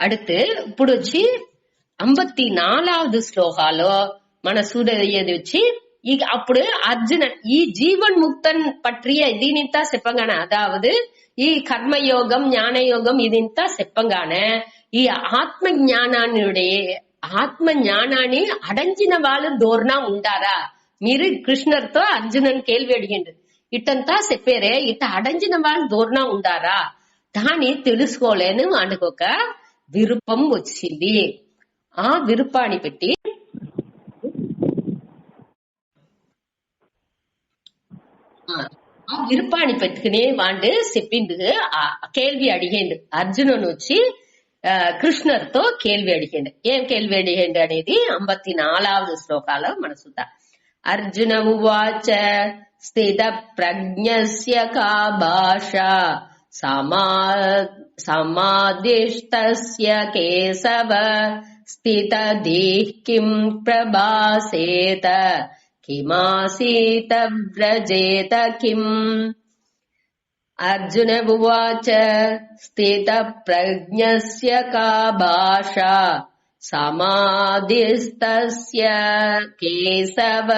அடுத்து ఇప్పుడు వచ్చి 54வது శ్లోకాలో మన సూర్యది వచ్చి అప్పుడు అర్జునన్ ఈ జీవన్ ముక్తన్ పట్టియ దీనింతా చెప్పంగానే, అదావదు ఈ కర్మయోగం జ్ఞానయోగం ఇదింతా చెప్పంగానే ఈ ఆత్మ జ్ఞానాన్ని అడంచిన వాళ్ళు దూరంగా ఉంటారా? మీరు కృష్ణర్తో అర్జునన్ కేள்வி అడిగిండు. ఇట్టంతా చెప్పారే, ఇట్ట అడంచిన వాళ్ళు దూరంగా ఉంటారా? దాన్ని తెలుసుకోలేను అనుకోక విరుపం వచ్చింది. ఆ విరుపాన్ని పెట్టి ఆ విరుపాన్ని పెట్టుకుని వాడు చెప్పిండు, కేள்வி అడిగిండు. అర్జునుని వచ్చి కృష్ణర్తో కేள்வி అడిగిండు. ఏం కేள்வி అడిగిండు అనేది 54వ శ్లోకాలో మన చూద్దాం. అర్జున ఉవాచ స్థిత ప్రజ్ఞస్య కా భాష సమాదిష్టస్య కేశవ స్థిత దీః కిం ప్రభాసేత కిమాసీత వ్రజేత కిం. అర్జున ఉవాచ స్థిత ప్రజ్ఞస్య కా భాష సమాదిస్తస్య కేశవ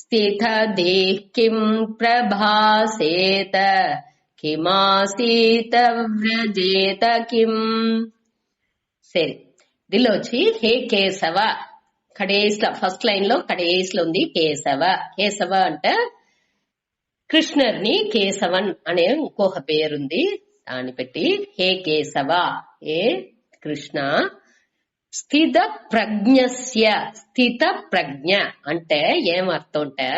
స్థిత దీః కిం ప్రభాసేత కిమాసీత వ్రజేత కిం. సరే, దీనిలో వచ్చి హే కేశవ కడేస్లో ఫస్ట్ లైన్ లో కడేస్లో ఉంది కేశవ. కేశవ అంటే కృష్ణర్ని కేశవన్ అనే ఇంకొక పేరుంది, దాన్ని పెట్టి హే కేశవ, హే కృష్ణ స్థిత ప్రజ్ఞస్య, స్థిత ప్రజ్ఞ అంటే ఏమర్థం అంటే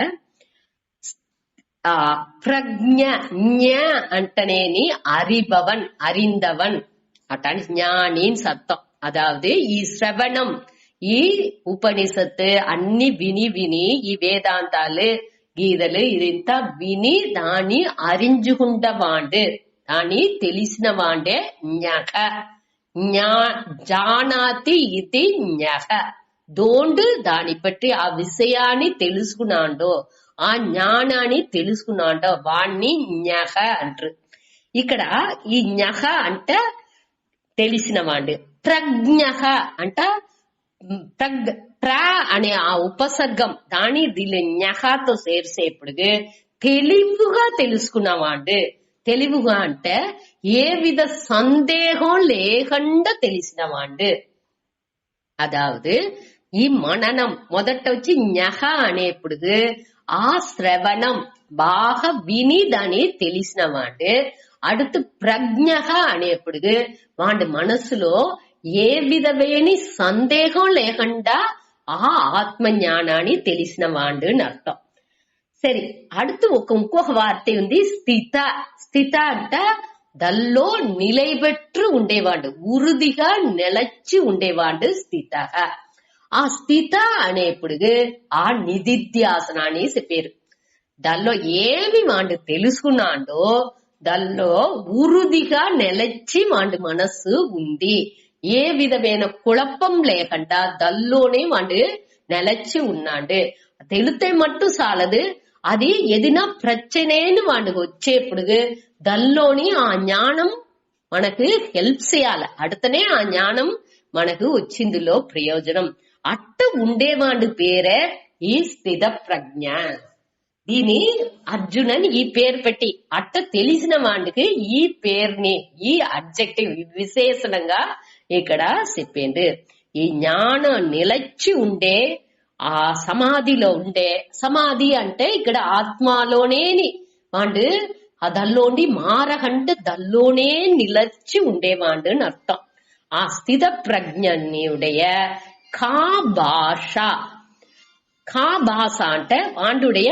ప్రజ్ఞ, జ్ఞ అంటనేని அறிபவன், அறிந்தவன் அட்டான் ஞானின்னு அர்த்தம். அதாவது ఈ శ్రవణం, ఈ ఉపనిషత్తు అన్ని విని విని ఈ వేదాంతాలు గీతలు ఇదంతా విని దాన్ని అరించుకుంటవాండు, దాన్ని తెలిసిన వాండే జ్ఞక. జానాతి ఇది జ్ఞక. దోండు దాని బట్టి ఆ విషయాన్ని తెలుసుకున్నాడో, ఆ జ్ఞానాన్ని తెలుసుకున్నాడో వాణ్ణి జ్ఞక అంటారు. ఇక్కడ ఈ జ్ఞక అంటే తెలిసిన వాడు. ప్రజ్ఞ అంట ప్ర అనే ఆ ఉపసర్గం దాని దీని జ్ఞతో చేర్చేప్పుడు తెలివిగా తెలుసుకున్నవాడు. తెలివిగా అంటే ఏ విధ సందేహం లేకుండా తెలిసినవాడు. అదావదు ఈ మననం మొదట వచ్చి జ్ఞ అనేప్పుడు ఆ శ్రవణం బాగా విని దాన్ని తెలిసినవాడు. அடுத்து ప్రజ్ఞ అనేప్పుడు వాడి మనసులో ఏ విధమైన సందేహం లేకుండా ఆ ఆత్మ జ్ఞానాన్ని తెలిసిన వాడు అని అర్థం. సరే, அடுத்து ఇంకొక వార్త ఉంది స్థిత. స్థిత అంటే దల్లో నిలబెట్టు ఉండేవాడు, ఉరుదిగా నిలచి ఉండేవాడు స్థిత. ఆ స్థిత అనేప్పుడు ఆ నిధిధ్యాసనాన్ని చెప్పారు. దానిలో ఏమి వాడు తెలుసుకున్నాడో దానిలో ఉరుదిగా నిలచి వాడి మనస్సు ఉంది. ఏ విధమైన కుழப்பం లేకుండా దల్లోనే వాడు నిలచి ఉన్నాడు. తెలితే మట్టు చాలదు, అది ఏదైనా ప్రச்சனைன்னு వాడికి వచ్చేప్పుడు దల్లోని ఆ జ్ఞానం మనకు హెల్ప్ చేయాలి. అడుతనే ఆ జ్ఞానం మనకు వచ్చిందిలో ప్రయోజనం. అట్ట ఉండేవాడి పేరే ఈ స్థిత ప్రజ్ఞ. దీని అర్జునన్ ఈ పేరు పెట్టి అట్ట తెలిసిన వాడికి ఈ పేరుని, ఈ అడ్జెక్టివ్ విశేషణంగా ఇక్కడ చెప్పిండు. ఈ జ్ఞానం నిలచి ఉండే ఆ సమాధిలో ఉండే, సమాధి అంటే ఇక్కడ ఆత్మలోనేని వాడు దల్లోండి మారకంటే దల్లోనే నిలచి ఉండేవాడు అని అర్థం. ఆ స్థిత ప్రజ్ఞుடைய కా భాష. కా భాష అంటే వాండుடைய,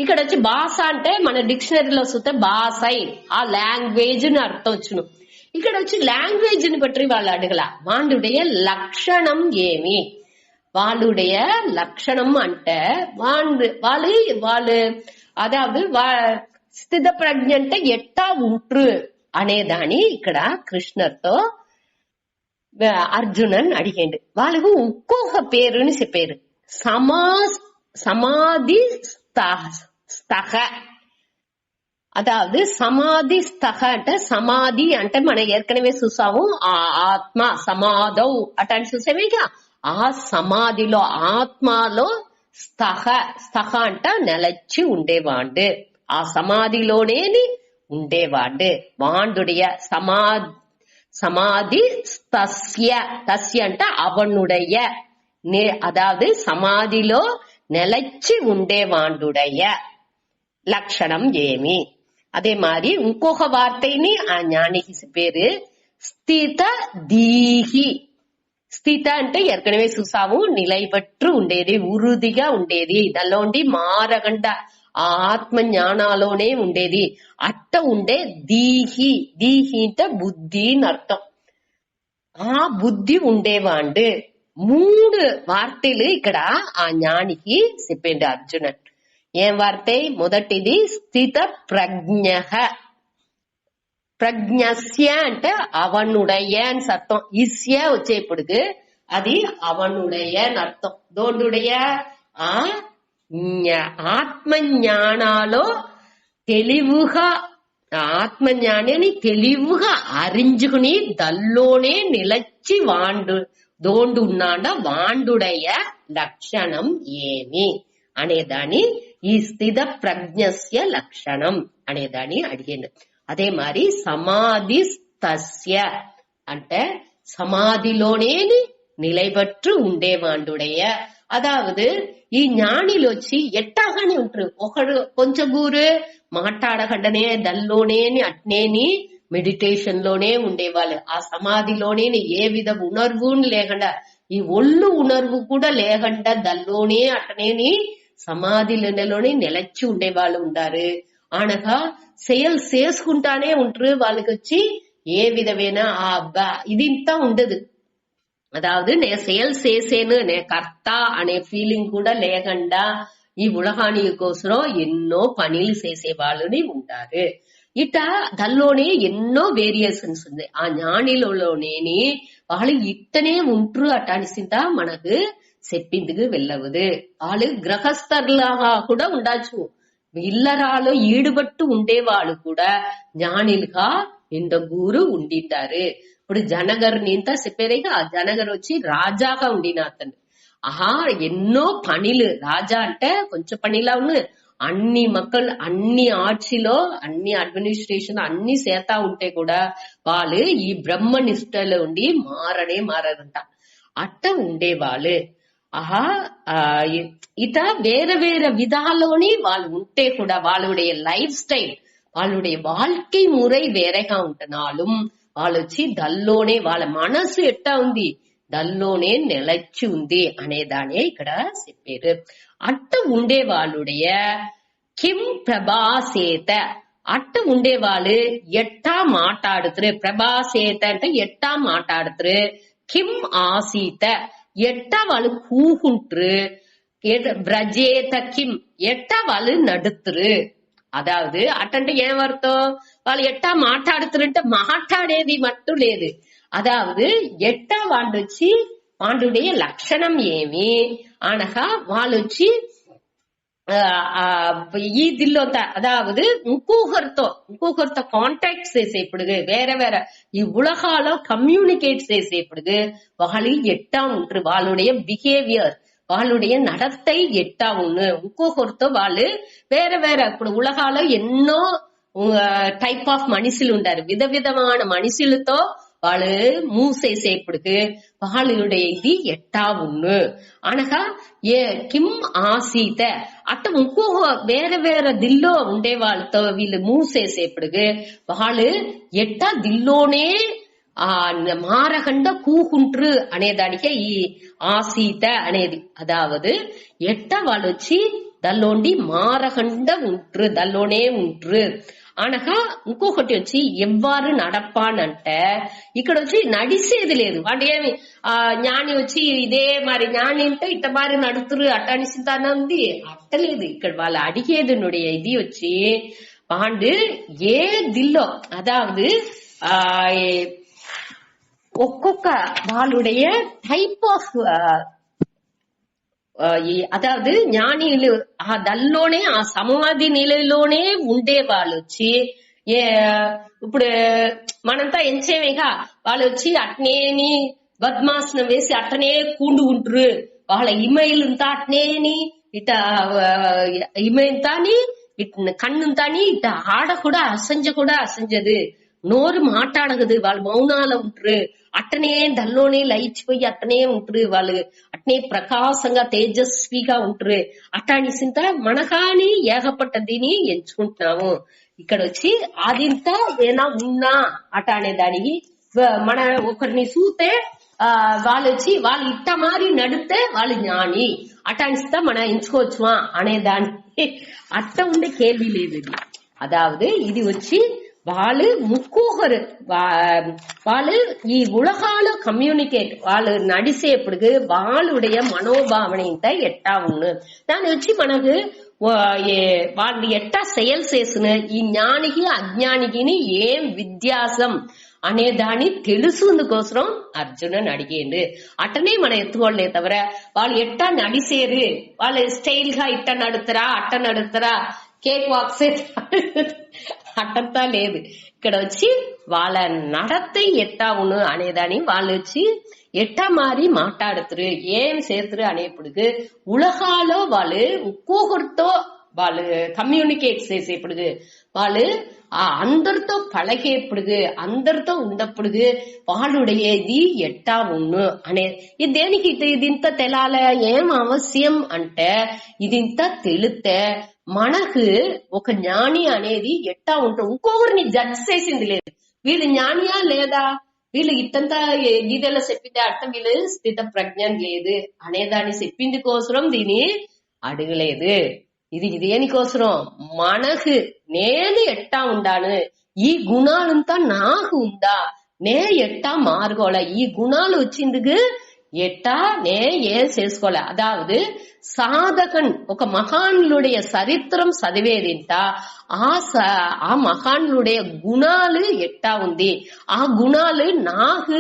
ఇక్కడ వచ్చి భాష అంటే మన డిక్షనరీలో చూస్తే భాషై ఆ లాంగ్వేజ్ అని అర్థం వచ్చును. ఇక్కడ వచ్చి లాంగ్వేజ్ ని బట్టి వాళ్ళు అడగల. వాండుடைய లక్షణం ఏమి, వాళ్ళుடைய లక్షణం అంటే వాళ్ళు అదాவது స్థిత ప్రజ్ఞ అంటే ఎట్టా ఉంట్రు అనేదాని ఇక్కడ కృష్ణర్తో అర్జునన్ అడిగాడు. వాళ్ళకు ఇంకొక పేరుని చెప్పారు, సమాధి స్థహ. అదాவது సమాధి స్థహ అంటే సమాధి అంటే మనం ఏற்கனவே చూసాము ఆ ఆత్మ సమాధౌ అటాన్ని చూసామేగా. ఆ సమాధిలో ఆత్మలో స్థహ, స్థహ అంట నిలచి ఉండేవాడు. ఆ సమాధిలోనే ఉండేవాడు. వాండుடைய సమాధి తస్య, తస్య అంటే అవనుடைய, అదాவது సమాధిలో నిలచి ఉండేవాండుடைய లక్షణం ఏమి. అదే మరి ఇంకొక వార్తని ఆ జ్ఞానికి పేరు స్థిత దీహి. స్థిత అంటే ఏற்கனவே చూసాము నిలబెట్టు ఉండేది, ఉరుదిగా ఉండేది, దానిలోండి మారకుండా ఆత్మ జ్ఞానాలోనే ఉండేది. అట్ట ఉండే దీహి. దీహి అంటే బుద్ధి అని అర్థం. ఆ బుద్ధి ఉండేవాడు. 3 వార్తలు ఇక్కడ ఆ జ్ఞానికి చెప్పిండు అర్జునన్. ఏం వార్త? మొదటిది స్థిత ప్రజ్ఞ. ప్రజ్ఞస్య అంటే అవనుడయ్య అని అర్థం. ఇస్య వచ్చేప్పుడు అది అవనుడయ్య అని అర్థం. దోండుడయ్య ఆ ఆత్మజ్ఞానాలో తెలివుగా, ఆత్మజ్ఞానాన్ని తెలివుగా అరించుకుని దల్లోనే నిలచి దోండు ఉన్నాడ వాండుడయ్య లక్షణం ఏమి అనేదాని ఈ స్థిత ప్రజ్ఞస్య లక్షణం అనేదాన్ని అడిగాను. అదే మరి సమాధి తస్య అంటే సమాధిలోనే నిలబెట్టు ఉండేవాండుడయ్య. అదాவது ఈ జ్ఞానిలు వచ్చి ఎట్టాగానే ఉంటారు. ఒకడు కొంచెం గూరు మాట్లాడకుండానే దల్లోనే అట్నేని మెడిటేషన్ లోనే ఉండేవాళ్ళు. ఆ సమాధిలోనే ఏ విధ ఉణర్వు లేకుండా, ఈ ఒళ్ళు ఉణర్వు కూడా లేకుండా దల్లోనే అట్టనేని సమాధిలోనే నిలచి ఉండేవాళ్ళు ఉంటారు. అనగా సేల్స్ చేసుకుంటానే ఉంటారు. వాళ్ళకి వచ్చి ఏ విధమైన ఇదింతా ఉండదు. అదావదు నే సేల్స్ చేసేను, నే కర్త అనే ఫీలింగ్ కూడా లేకుండా ఈ ఉలహాని కోసం ఎన్నో పనులు చేసే వాళ్ళని ఉంటారు. ఇట దానిలోనే ఎన్నో వేరియేషన్స్ ఉంది. ఆ ஞானிలోనే వాళ్ళు ఇట్టనే ఉంటారు అటానిసింత మనకు చెప్పిందుకు వెళ్ళవదు. వాళ్ళు గ్రహస్థర్లాగా కూడా ఉండొచ్చు. ఇల్లరాలో ఈడుబట్టు ఉండేవాళ్ళు కూడా జ్ఞానిలుగా ఇందగూరు ఉండిన్నారు. ఇప్పుడు జనగర్ ఇంత చెప్పారేగా, ఆ జనగర్ వచ్చి రాజాగా ఉండిన అతను. ఎన్నో పనిలు, రాజా అంటే కొంచెం పనిలా ఉన్న అన్ని మక్కలు అన్ని ఆర్చిలో అన్ని అడ్మినిస్ట్రేషన్ అన్ని చేతా ఉంటే కూడా వాళ్ళు ఈ బ్రహ్మనిష్టలో ఉండి మారదంట. అట్ట ఉండేవాళ్ళు. ఇట వేరే వేరే విధాలోని వాళ్ళు ఉంటే కూడా వాళ్ళుடைய లైఫ్ స్టైల్, వాళ్ళుடைய வாழ்க்கை முறை వేరేగా ఉంటున్నాலும் వాళ్ళు వచ్చి దల్లోనే వాళ్ళ మనసు ఎట్టా ఉంది, దల్లోనే నిలచి ఉంది అనేదానే ఇక్కడ చెప్పారు. అట్ట ఉండే వాళ్ళుடைய కిం ప్రభాసేత, అట్ట ఉండేవాళ్ళు ఎట్టా మాట్లాడుతురు. ప్రభాసేత అంటే ఎట్టా మాట్లాడుతురు. కిం ఆసీత ఎట్టా వాళ్ళు కూకుంటురు. బ్రజేత కిం ఎట్టా వాళ్ళు నడుతురు. అదావదు అట్టంటే ఏమర్థం, వాళ్ళు ఎట్టా మాట్లాడుతురంటే మాట్లాడేది మట్టు లేదు. అదావదు ఎట్టా వాళ్ళు వచ్చి వాళ్ళుடைய లక్షణం ఏమి అనగా వాళ్ళు వచ్చి ఈ దిల్లో అదావదు ఇంకొకరితో కాంటాక్ట్ చేసేప్పుడు వేరే వేరే ఈ ఉలహాలో కమ్యూనికేట్ చేసేప్పుడు వాళ్ళు ఎట్టా ఉంటారు, వాళ్ళుடைய బిహేవియర్, వాళ్ళుடைய நடத்தை ఎట్టా ఉన్నా ఇంకొకరితో వాళ్ళు వేరే వేరే. ఇప్పుడు ఉలహాలో ఎన్నో టైప్ ఆఫ్ మనుషులు ఉంటారు. విధమైన మనుషులతో వాళ్ళు మూవ్ చేసేప్పుడు వాళ్ళుடைய ఇది ఎట్టా ఉన్నా అనగా కిం ఆసీత అట్ట ఇంకొక వేరే వేరే దిల్లో ఉండే వాళ్ళతో వీళ్ళు మూవ్ చేసేప్పుడు వాళ్ళు ఎట్టా దిల్లోనే మారకండ కూకుంట్రు అనేదానికే ఈ ఆసీత అనేది. అదావదు ఎట్ట వాళ్ళు వచ్చి దల్లోండి మారకండ ఉంట్రు, దల్లోనే ఉంట్రు అనగా. ఇంకొకటి వచ్చి ఎవ్వారు నడపానంటే ఇక్కడ వచ్చి నడిసేది లేదు. వాడు ఏమి జ్ఞాని వచ్చి ఇదే మరి జ్ఞాని అంటే ఇట్ట మారి నడుతురు అట్టనిస్తానే ఉంది, అట్టలేదు. ఇక్కడ వాళ్ళు అడిగేది ఇది వచ్చి వాడు ఏ దిల్లో అదావదు ఒక్కొక్క వాళ్ళుடைய டைப் ஆஃப் అదావదు జ్ఞానిలు ఆ దల్లోనే ఆ సమాధి నిలలోనే ఉండే వాళ్ళు వచ్చి ఇప్పుడు మనంతా ఎంచేమేగా వాళ్ళు వచ్చి అట్నేని బద్మాసనం వేసి అట్టనే కూండు ఉంటురు. వాళ్ళ ఇమెయిల్ంతా అట్నేని ఇట ఇమెయిల్తాని ఇట్ కన్నుంతాని ఇట ఆడ కూడా అసంజదు, నోరు మాట్లాడగదు, వాళ్ళు మౌనాల ఉంటురు. అట్టనే దల్లోనే లయిచిపోయి అట్టనే ఉంటురు. వాళ్ళు అట్నే ప్రకాశంగా తేజస్విగా ఉంటురు. అట్టానిసింత మనకాని ఏగపట్టదిని ఎంచుకుంటున్నాము. ఇక్కడ వచ్చి అదింత ఏనా ఉన్నా అట అనే దానికి మన ఒకరిని చూస్తే వాళ్ళు వచ్చి వాళ్ళు ఇట్ట మారి నడితే వాళ్ళు జ్ఞాని అటానిస్తా మనం ఎంచుకోవచ్చువా అనే దానికి అట్ట ఉండే కేள்வி లేదు. అదావదు ఇది వచ్చి వాళ్ళు ముక్కోహరు వాళ్ళు ఈ ఉలగాలో కమ్యూనికేట్ వాళ్ళు నడిసేప్పుడు వాళ్ళుடைய మనోభావన ఇంత ఎట్టా ఉన్నా దాని వచ్చి మనకు వాళ్ళు ఎట్టా செயல் చేసిన ఈ జ్ఞానికి అజ్ఞానికి ఏం వ్యత్యాసం అనే దాన్ని తెలుసుందుకోసం అర్జునని అడిగేండు. అట్టనే మనం ఎత్తుకోలే తవర వాళ్ళు ఎట్టా నడిసేరు, వాళ్ళు స్టైల్ గా ఇట్ట నడుతారా అట్ట నడుతారా కేక్ వాక్స్ అట్టంతా లేదు. ఇక్కడ వచ్చి వాళ్ళ నడத்தை ఎట్టా ఉను అనేదాని వాళ్ళు వచ్చి ఎట్టా మారి మాట్లాడుతురు ఏం చేతురు అనేప్పుడు ఉలగాలో వాళ్ళు ఒక్కొక్కరితో వాళ్ళు కమ్యూనికేట్ చేసేప్పుడు వాళ్ళు అందరితో పழగేప్పుడు అందరితో ఉన్నప్పుడు వాళ్ళుడేది ఎట్టా ఉను అనే ఇది దేనికి ఇదింత తెలాల ఏం అవశ్యం అంటే ఇదింత తెలితే మనకు ఒక జ్ఞాని అనేది ఎట్టా ఉంటాం. ఇంకొకరిని జడ్జ్ చేసింది లేదు, వీళ్ళు జ్ఞానియా లేదా, వీళ్ళు ఇట్టంతా గీతలో చెప్పిందే అర్థం వీళ్ళు స్థిత ప్రజ్ఞం లేదు అనేదాన్ని చెప్పింది కోసరం దీన్ని అడగలేదు. ఇది దేనికోసరం, మనకు నేను ఎట్టా ఉండాను, ఈ గుణాలంతా నాకు ఉందా, నే ఎట్టా మారుకోలే, ఈ గుణాలు వచ్చిందుకు ఎట్టా నే ఏం చేసుకోలే. அதாவது சாதகன் ఒక మహానుடைய சரித்திரம் చదివేదింట ఆ మహానుடைய గుణాలు ఎట్టా ఉంది, ఆ గుణాలు నాకు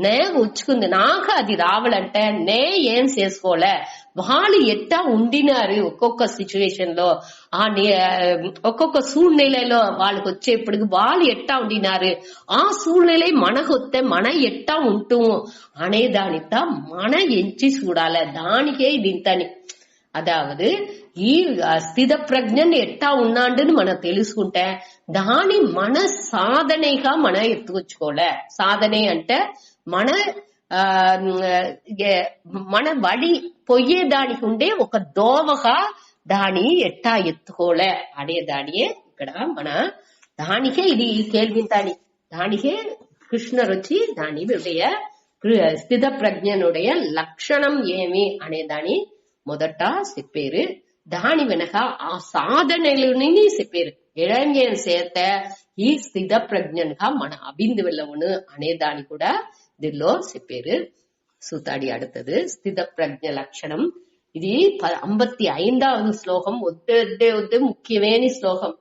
నే వచ్చుకుంది, నాకు అది రావాలంటే నే ఏం చేసుకోలే, వాళ్ళు ఎట్టా ఉండినారు ఒక్కొక్క సిచ్యువేషన్ లో, ఒక్కొక్క సూழ்நிலைలో వాళ్ళకి వచ్చేప్పటికి వాళ్ళు ఎట్టా ఉండినారు, ఆ సూழ்நிலை మనకు వస్తే మన ఎట్టా ఉంటాము అనే దానితో మన ఎంచి చూడాలి. దానికే ఇది ఇంతని. అదావదు ఈ స్థిత ప్రజ్ఞని ఎట్టా ఉన్నాడని మనం తెలుసుకుంటే దాని మన సాధనేగా మనం ఎత్తుకొచ్చుకోలే. సాధనే అంటే మన వడి పొయ్యేదానికి ఉండే ఒక దోవగా దాని ఎట్టా ఎత్తుకోలే అనే దానియే ఇక్కడ మన దానికే ఇది కేள்வித்தானி. దానికే కృష్ణర్ వచ్చి దాని స్థిత ప్రజ్ఞనుடைய లక్షణం ఏమి అనే దాని మొదట చెప్పారు. దాని వెనక ఆ సాధనలని చెప్పారు. ఇళంగేం చేత ఈ స్థిత ప్రజ్ఞగా మన అభిందు వెళ్ళవును అనే దాని కూడా దీనిలో చెప్పారు. సూతాడి అడుతది స్థిత ప్రజ్ఞ లక్షణం. ఇది 55వ శ్లోకం. వద్దే ముఖ్యమైన శ్లోకం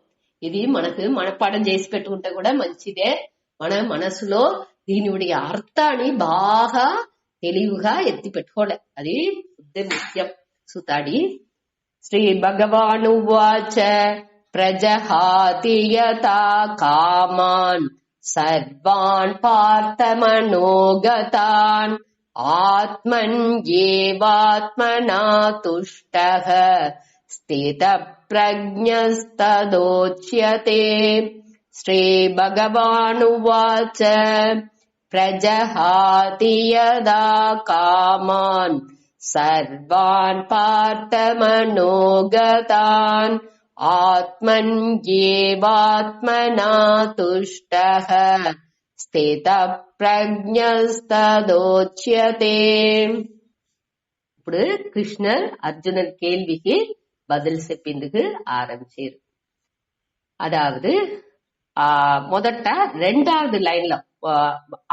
ఇది. మనకు మనపాఠం చేసి పెట్టుకుంటే కూడా మంచిదే. మన మనసులో దీని అర్థాన్ని బాగా తెలివిగా ఎత్తి పెట్టుకోలే, అది ముఖ్యం. సూతాడి శ్రీ భగవానువాచ ప్రజహాతి యథా కామాన్ సర్వాన్ పార్థమనోగతాన్ ఆత్మన్యేవాత్మనా తుష్టః స్థిత ప్రజ్ఞస్తదోచ్యతే. శ్రీ భగవానువాచ ప్రజహాతి యదా కామాన్ సర్వాన్ పార్థమనోగతాన్ ఆత్మన్యేవాత్మనా తుష్టః స్థిత ప్రజ్ఞస్తదోచ్యతే. ఇప్పుడు కృష్ణర్ అర్జునన్ కేள்விக்கு பதில் చెప్పిందుకు ఆరంభించారు. அதாவது మొదట 2வது லைன்ல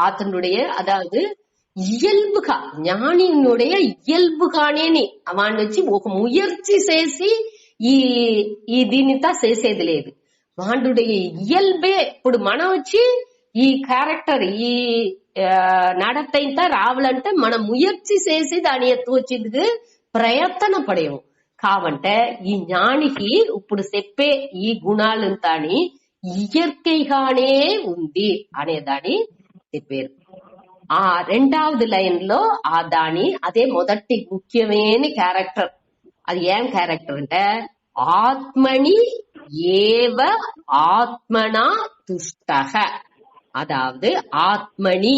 ஆத்தனுடைய அதாவது ఇయల్బుగా జ్ఞానినుடைய ఇయల్బుగానే అవన్నీ వచ్చి ఒక ముయర్చి చేసి ఈ దీనితో చేసేది లేదు. వాండుடைய ఇయల్బే ఇప్పుడు మనం వచ్చి ఈ క్యారెక్టర్ ఈ నడత ఇంత రావాలంటే మనం ముయర్చి చేసి దాని ఎత్తు వచ్చేందుకు ప్రయత్న పడేము. కావంటే ఈ జ్ఞానికి ఇప్పుడు చెప్పే ఈ గుణాలంతాని ఇయర్కైగానే ఉంది అనేదాన్ని చెప్పారు. ఆ 2வது లైన్ లో ఆ దాని అదే మొదటి ముఖ్యమైన క్యారెక్టర్. అది ఏం క్యారెక్టర్ అంటే ఆత్మని ఏవ ఆత్మనా తుష్టః. అదావదు ఆత్మని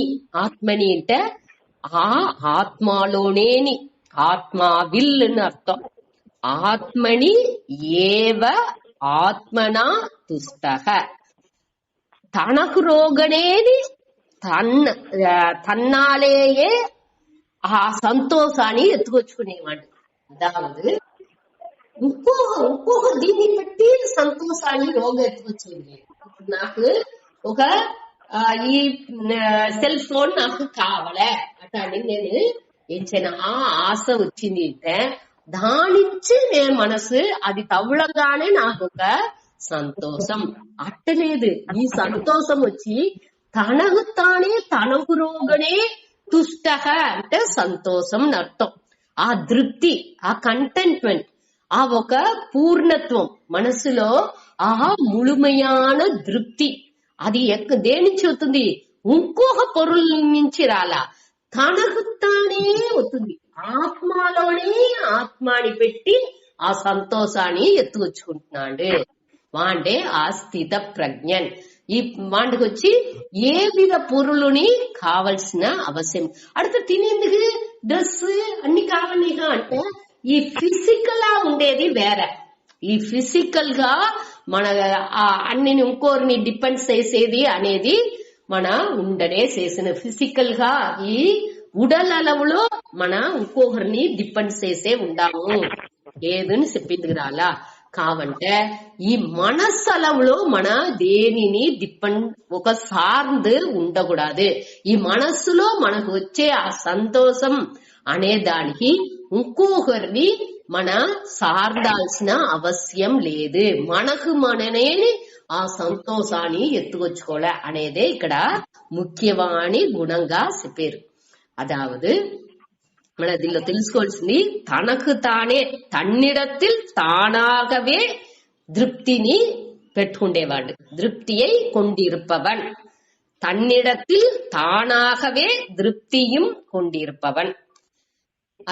అంటే ఆ ఆత్మలోనేని ఆత్మావిల్ అని అర్థం. ఆత్మని ఏవ ఆత్మనా తుష్టః. తనకు రోగనేది తన్నాలేయే ఆ సంతోషాన్ని ఎత్తుకొచ్చుకునేవాడు. అదావదు ఇంకొక దీన్ని బట్టి సంతోషాన్ని రోగం ఎత్తుకొచ్చేది. నాకు ఒక ఈ సెల్ ఫోన్ నాకు కావాలే అట్లాంటి నేను ఏం చేయను, ఆ ఆశ వచ్చింది అంటే దానించి నేను మనసు అది తవ్వడంగానే నాకు ఒక సంతోషం. అట్టలేదు ఈ సంతోషం వచ్చి తనకు తానే తనకు రోగనే తుష్టః అంటే సంతోషం అర్థం. ఆ తృప్తి, ఆ కంటెంట్మెంట్, ఆ ఒక పూర్ణత్వం మనసులో ఆ ముழுமையான తృప్తి అది దేనించి అవుతుంది, ఇంకొక పొరుల నుంచి రాలా, తనకు తానే అవుతుంది. ఆత్మలోనే ఆత్మాని పెట్టి ఆ సంతోషాన్ని ఎత్తుకొచ్చుకుంటున్నాడు. వాండే ఆ స్థిత ప్రజ్ఞన్. ఈ వాంటికి వచ్చి ఏ విధ పొరులని కావలసిన అవసరం. అడుగు తినేందుకు డ్రెస్ అన్ని కావాలిగా అంటే ఈ ఫిజికల్ గా ఉండేది వేరే. ఈ ఫిజికల్ గా మన అన్ని ఇంకోరిని డిపెండ్ చేసేది అనేది మన ఉండనే చేసిన ఫిజికల్ గా ఈ ఉడలలవులో మన ఇంకొకరిని డిపెండ్ చేసే ఉండాము ఏదని చెప్పింది రాలా. కావంటే ఈ మనస్సలవులో మన దేనిని డిపెండ్ ఒక సార్ந்து ఉండకూడదు. ఈ మనస్సులో మనకు వచ్చే ఆ సంతోషం అనే దానికి ఇంకొకరిని మన సార్దాల్సిన అవసరం లేదు. మనకు మననే ఆ సంతోషాన్ని ఎత్తుకొచ్చుకోలే అనేదే ఇక్కడ ముఖ్యవాణి గుణంగా చెప్పారు. అదావదు మన దీనిలో తెలుసుకోవాల్సింది తనకు తానే తన్నిడத்தில் தானாகவே திருப்திని పెట్టుకుండేవాడు. திருப்தியை கொண்டிருப்பவன் தன்னிடத்தில் தானாகவே திருப்தியும் கொண்டிருப்பவன்.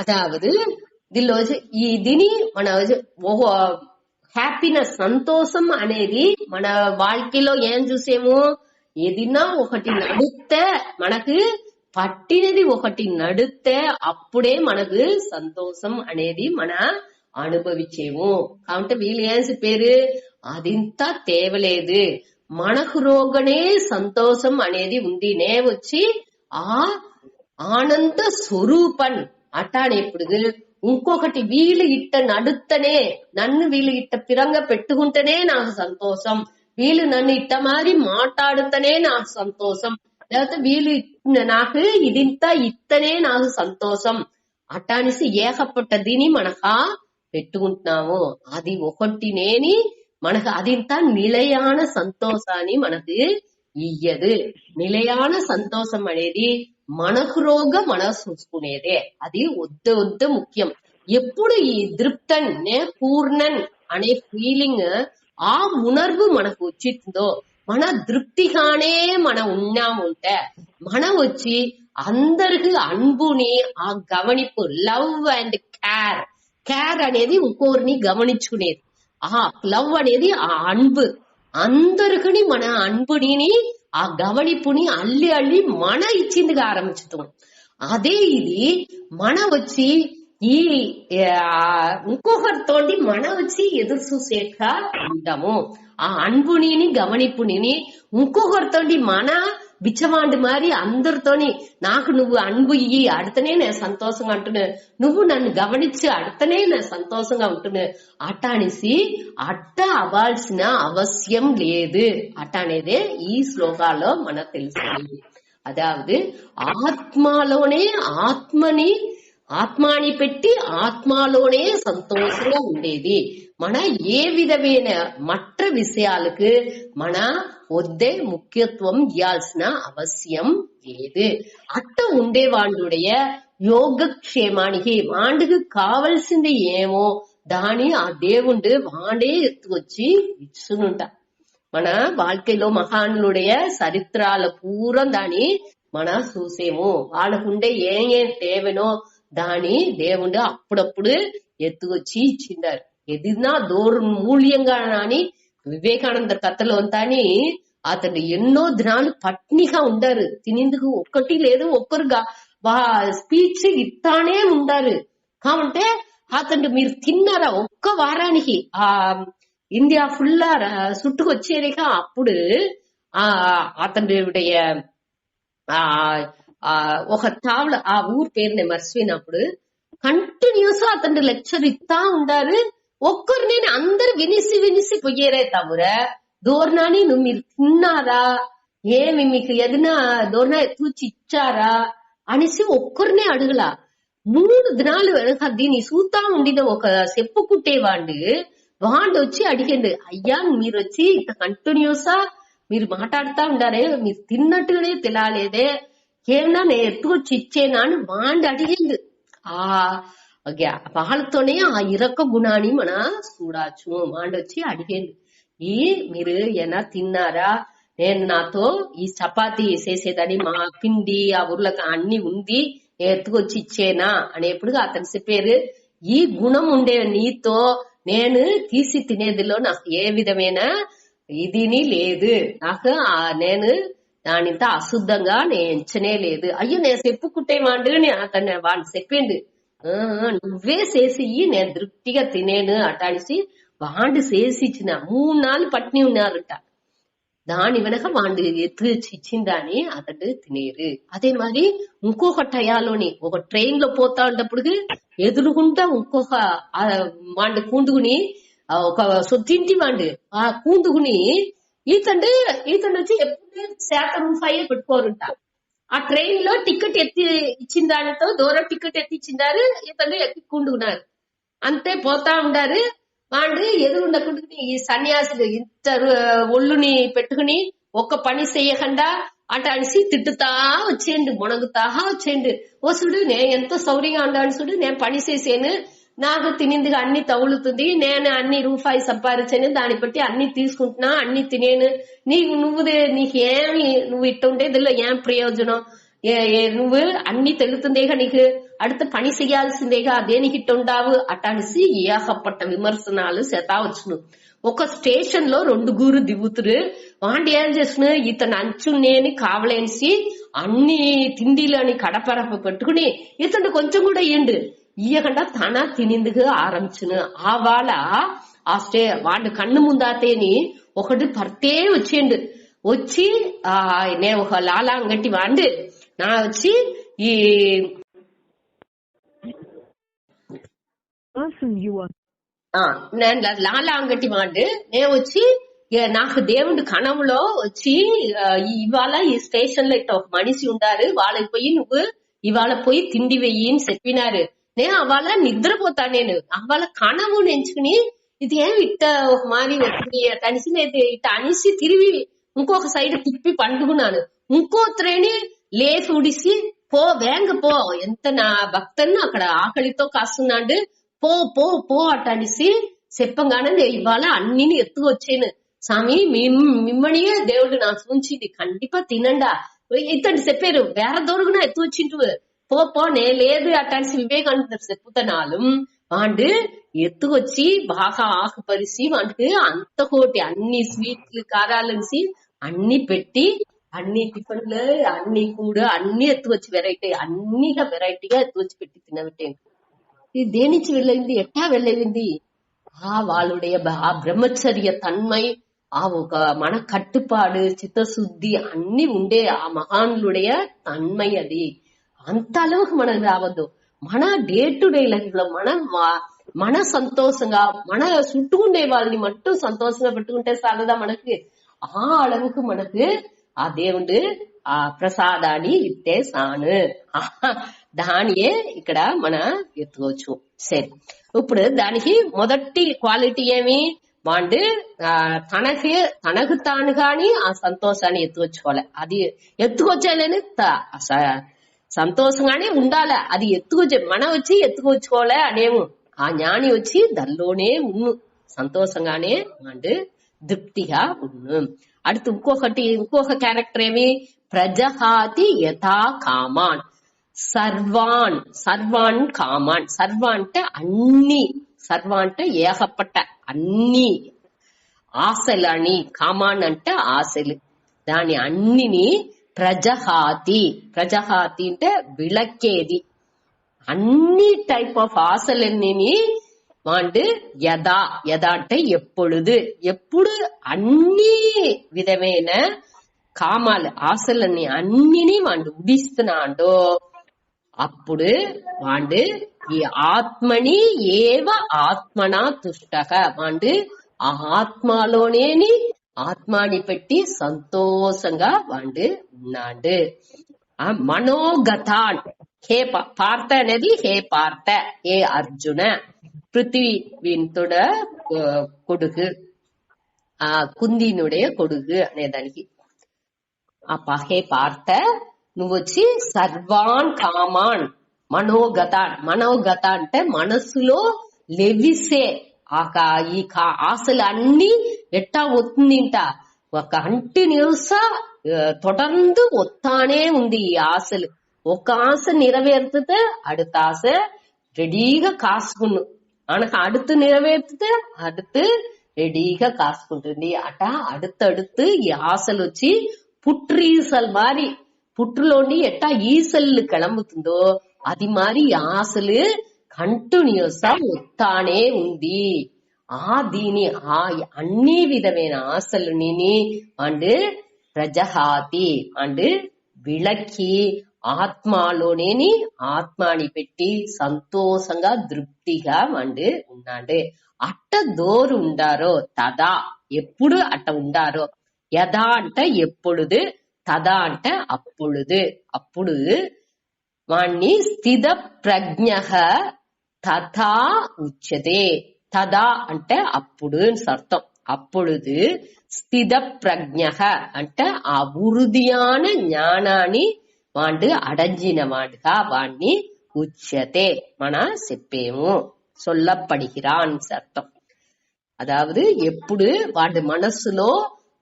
అదావదు దీనిలో దీని మన హ్యాపీనెస్ సంతోషం అనేది మన வாழ்க்கைలో ఏం చూసేము, ఏదైనా ఒకటి నడిస్తే మనకు పట్టినది ఒకటి నడిస్తే అప్పుడే మనకు సంతోషం అనేది మన అనుభవించేము. కాబట్టి వీళ్ళు ఏం చెప్పారు, అదింత తేవలేదు, మనకు రోగనే సంతోషం అనేది ఉంది, నే వచ్చి ఆ ఆనంద స్వరూపన్ అట్టానేప్పుడు ఇంకొకటి వీళ్ళు ఇట్ట నడుత్తనే నన్ను వీళ్ళు ఇట్ట పిరంగా పెట్టుకుంటేనే నాకు సంతోషం, వీళ్ళు నన్ను ఇట్ట మారి మాట్లాడుతనే నాకు సంతోషం, లేకపోతే వీళ్ళు నాకు ఇదింత ఇత్తనే నాకు సంతోషం అట్టానిసి ఏకపట్టదిని మనకా పెట్టుకుంటున్నాము. అది ఒకటినేని మనకు అదింత నిలయాన సంతోషాన్ని మనకు ఇయ్యదు. నిలయాన సంతోషం అనేది మనకు రోగ మన చూసుకునేదే. అది వద్ద ముఖ్యం. ఎప్పుడు ఈ దృప్తన్ పూర్ణన్ అనే ఫీలింగ్ ఆ ఉణర్వు మనకు వచ్చిందో, మన దృప్తిగానే మన ఉన్నాముంటే మన వచ్చి అందరికి అన్బుని ఆ గమనింపు లవ్ అండ్ కేర్ అనేది ఇంకోరిని గమనించుకునేది. ఆ లవ్ అనేది ఆ అన్బు అందరికీ మన అన్బుని ఆ గమనింపుని అల్లి అల్లి మన ఇచ్చిందిగా ఆరంభించుతాం. అదే ఇది మన వచ్చి ఈ ఇంకొకరితోటి మన వచ్చి ఎదురు చూసేట ఉంటాము. ఆ అన్బుని గమనింపుని ఇంకొకరితోటి మన బిచ్చవాంటి మారి అందరితోని నాకు నువ్వు అన్బు ఇయ్యి అడితేనే నేను సంతోషంగా అంటున్నా, నువ్వు నన్ను గమనించి అడితేనే నేను సంతోషంగా ఉంటున్నా అట్ట అనేసి అట్ట అవ్వాల్సిన అవసరం లేదు. అట్ట అనేదే ఈ శ్లోకాల్లో మనకు తెలుసుకునేది. అదావదు ఆత్మలోనే ఆత్మాని పెట్టి ఆత్మలోనే సంతోషంగా ఉండేది. మన ఏ విధమైన మట్ట విషయాలకు మన వద్దే ముఖ్యత్వం ఇవ్వాల్సిన అవసరం లేదు. అట్ట ఉండేవాళ్ళుடைய యోగక్షేమానికి వాండుకు కావలసింది ఏమో దాని ఆ దేవుడు వాడే ఎత్తుకొచ్చి ఇచ్చునుంట. మన வாழ்க்கைలో మహానులుடைய చరిత్రాల పూరం దాని మన చూసేము. వాళ్ళకుండే ఏం తేవనో దాని దేవుడు అప్పుడప్పుడు ఎత్తుకొచ్చి ఇచ్చిండారు. ఎదినా మూల్యంగా అని వివేకానంద కథలో అంతాని అతను ఎన్నో దినాలు పట్నిగా ఉండారు. తినేందుకు ఒక్కటి లేదు, ఒక్కరుగా స్పీచ్ ఇస్తానే ఉండారు. కాబట్టి అతను మీరు తిన్నారా ఒక్క వారానికి ఆ ఇండియా ఫుల్ చుట్టుకొచ్చేదిక అప్పుడు అతనుடைய ఒక తావళ ఆ ఊరు పేరుని మర్చిపోయినప్పుడు కంటిన్యూస్ అతను లెక్చర్ ఇస్తా ఉండారు. ఒక్కరిని అందరు వినిసి పోయేరే తవుర దోర్నాని నువ్వు మీరు తిన్నారా, ఏమి మీకు ఏదైనా దోర్నా తూచి ఇచ్చారా అనేసి ఒక్కరినే అడుగులా. 3 దినాలు వెనక దీన్ని చూతా ఉండిన ఒక చెప్పు కుట్టేవాడు వాడు వచ్చి అడిగిండు, అయ్యా మీరు వచ్చి ఇక కంటిన్యూసా మీరు మాట్లాడుతా ఉండారే, మీరు తిన్నట్టుగానే తినాలేదే, ఏమన్నా నేను ఎత్తుకొచ్చి ఇచ్చేనా అని వాడు అడిగిండు. వాళ్ళతోనే ఆ ఇరక గుణాన్ని మన చూడచ్చు. వాడొచ్చి అడిగేండు, మీరు ఏనా తిన్నారా, నేను నాతో ఈ చపాతీ చేసేదని మా పిండి ఆ ఊర్లకు అన్ని ఉంది ఎత్తుకొచ్చి ఇచ్చేనా అనేప్పుడు అతను చెప్పారు, ఈ గుణం ఉండే నీతో నేను తీసి తినేదిలో నాకు ఏ విధమైన ఇదిని లేదు, నాకు నేను దానింత అశుద్ధంగా నేను ఎంచనే లేదు. అయ్యో నేను చెప్పుకుంటేవాడు అతను వాడు చెప్పిండు, నువ్వే చేసి నేను తృప్తిగా తినేను అటాడిసి వాడు చేసి ఇచ్చిన 3 నాళ్ళు పట్ని ఉన్నారట. దాని వెనక వాడు ఎత్తుచి ఇచ్చిందాని అతడు తినేరు. అదే మరి ఇంకొక టయాలోని ఒక ట్రైన్ లో పోతా ఉన్నప్పుడు ఎదురుగుంటా ఇంకొక వాడు కూందుకుని ఒక సొత్తింటి వాడు ఆ కూందుకుని ఈతండు వచ్చి ఎప్పుడు ₹1 పెట్టుకోరుంట. ఆ ట్రైన్ లో టికెట్ ఎత్తి ఇచ్చిన దానితో దూరం టికెట్ ఎత్తి ఇచ్చిందారు, ఇతను ఎత్తి కూండుకున్నారు. అంతే పోతా ఉండారు. వాడు ఎదురుండకుండా ఈ సన్యాసులు ఇంత ఒళ్ళుని పెట్టుకుని ఒక్క పని చెయ్యకుండా అట అనిసి తిట్టుతా వచ్చేయండి, మునగుతా వచ్చేయండి. ఓ చూడు నేను ఎంతో సౌర్యంగా ఉండాను చూడు, నేను పని చేసాను, నాకు తినిందిగా అన్ని తగులుతుంది, నేను అన్ని రూపాయి సంపాదించాను, దాన్ని బట్టి అన్ని తీసుకుంటున్నా, అన్ని తినేను, నీకేమి నువ్వు ఇట్ట ఉంటే దీనిలో ఏం ప్రయోజనం, నువ్వు అన్ని తెలుతుందేగా, నీకు அடுத்த పని చేయాల్సిందేగా, దేనికి ఇట్ట ఉండావు అటానిసి ఏకపట్ట విమర్శనాలు శతావచ్చును. ఒక స్టేషన్ లో 2 దిగుతురు. వాంటి ఏం చేసిన ఇతను అంచునేని కావలేసి అన్ని తిండిలని కడపరప పెట్టుకుని ఇతను కొంచెం కూడా ఇయ్యండు ఇయ్యకుండా తన తినిందుకు ఆరంభించును. ఆ వాళ్ళ వాడి కన్ను ముందాతేని ఒకటి పర్తే వచ్చిండు. వచ్చి నే ఒక లాలా అంగటి వాండు నా వచ్చి ఈ నేను లాలా అంగటి వాండు నేను వచ్చి నాకు దేవుడు కణంలో వచ్చి ఇవాళ ఈ స్టేషన్ లో ఇట్ట ఒక మనిషి ఉండారు, వాళ్ళకి పోయి నువ్వు ఇవాళ పోయి తిండి వెయ్యి అని చెప్పినారు. నేను అవాళ నిద్రపోతా, నేను అవాళ కణము ఎంచుకుని ఇది ఏమి ఇట్ట ఒక మారి వచ్చింది అట్ అనిసి ఇట్ట అనిసి తిరిగి ఇంకొక సైడ్ తిప్పి పండుకున్నాను. ఇంకో త్రేణి లేసి ఉడిసి పో వేంగ పో, ఎంత నా భక్తను అక్కడ ఆకలితో కాస్తున్నాడు, పో పో పో అట్ అనిసి చెప్పగానే ఇవాళ అన్ని ఎత్తుకొచ్చాను. స్వామి మిమ్మనియే దేవుడు నాకు ఉంచింది, కండిపా తినండా ఇతడు చెప్పారు, వేరే దొరుగున ఎత్తు వచ్చింటు పో పో నే లేదు అటానికి వివేకానంద చెప్పుతనాలు వాడు ఎత్తుకొచ్చి బాగా ఆకుపరిచి వాడికి అంత కోటి అన్ని స్వీట్లు కారాలనిసి అన్ని పెట్టి అన్ని టిఫిన్లు అన్ని కూడా అన్ని ఎత్తుకొచ్చి వెరైటీగా ఎత్తుకొచ్చి పెట్టి తినబెట్టాను. ఇది దేనించి వెళ్ళింది, ఎట్టా వెళ్ళింది? వాళ్ళుடைய ఆ బ్రహ్మచర్య తన్మై, ఆ ఒక మన కట్టుపాడు చిత్తశుద్ధి అన్ని ఉండే ఆ మహానులుடைய తన్మై. అది అంత அளவுக்கு మనకు రావద్దు. మన డే టు డే లైఫ్ లో మన సంతోషంగా మన చుట్టుకుండే వాళ్ళని మట్టు సంతోషంగా పెట్టుకుంటే చాలదా మనకి? ఆ அளவுக்கு మనకు ఆ దేవుడు ఆ ప్రసాదాన్ని ఇట్టే సాను దానియే ఇక్కడ మన ఎత్తుకోవచ్చు. సరే, ఇప్పుడు దానికి మొదటి క్వాలిటీ ఏమి? వాడు తనకు తాను గాని ఆ సంతోషాన్ని ఎత్తుకొచ్చుకోవాలి. అది ఎత్తుకొచ్చేయాలని సంతోషంగానే ఉండాలి. అది మనం వచ్చి ఎత్తుకొచ్చుకోవాలి అనేము. ఆ జ్ఞాని వచ్చి దానిలోనే ఉన్ను సంతోషంగానే వాడు తృప్తిగా ఉన్ను. அடுத்து ఇంకొక క్యారెక్టర్ ఏమి? ప్రజహాతి యథా కామాన్ సర్వాన్ కామాన్. సర్వ అంటే అన్ని, సర్వ అంటే ఏకపట్ట అన్ని ఆశలు అని, కామాన్ అంటే ఆశలు, దాని అన్నిని ప్రజహాతి అంటే విளக்கேది. అన్ని టైప్ ఆఫ్ ఆశలన్నీ వాడు యథా అంటే ఎప్పుడు అన్ని విధమైన కామాలు ఆశలన్నీ అన్నిని వాడు ఉడిస్తున్నాడో అప్పుడు వాడు ఈ ఆత్మని ఏవ ఆత్మనా తుష్టక, వాడు ఆ ఆత్మలోనే ఆత్మాని పెట్టి సంతోషంగా వాడు ఉన్నాడు. ఆ మనోగతాన్ హే పార్థ అనేది హే పార్థ, హే అర్జున, పృథ్వీంతుడ కొడుకు, ఆ కుందీనుடைய కొడుకు అనేదానికి హే పార్థ నువ్వు వచ్చి సర్వాన్ కామాన్ మనోగత అంటే మనసులో లెవిసే ఈ ఆశలు అన్ని ఎట్టా ఒత్తుందింట, ఒక కంటిన్యూస్ தொடர்ந்து ఒత్తానే ఉంది ఈ ఆశలు. ఒక ఆశ నిరవేర్తుతే அடுத்த ఆశ రెడీగా కాసుకున్ను, మనకు அடுத்து నిరవేర్తుతే அடுத்து రెడీగా కాసుకుంటుంది. అట அடுத்தடுத்து ఈ ఆశలు వచ్చి పుట్రీసల్ మారి పుట్టులోని ఎట్టా ఈసల్లు కిளம்புతుందో అది మారి ఆశలు కంటిన్యూస్ గా ఒత్తానే ఉంది. దీని అన్ని విధమైన ఆశలని అండ్ ప్రజహాతి అండ్ విళకి ఆత్మలోనేని ఆత్మాని పెట్టి సంతోషంగా తృప్తిగా అండ్ ఉన్నాడు. అట్ట దోరు ఉండారో తదా ఎప్పుడు అట్ట ఉండారో, యదా అంటే ఎప్పుడుదు, తదా అంటే అప్పుడు వాణ్ణి స్థిత ప్రజ్ఞ తథా ఉచ్యతే. తదా అంటే అప్పుడు అర్థం. అప్పుడుது స్థిత ప్రజ్ఞ అంటే ఆ ఉరుదియాన జ్ఞానాన్ని వాడు అడజిన వాడుగా వాణ్ణి ఉచ్యతే మన చెప్పేము, சொல்லப்படுகிறான் అర్థం. அதாவது ఎప్పుడు వాడి మనస్సులో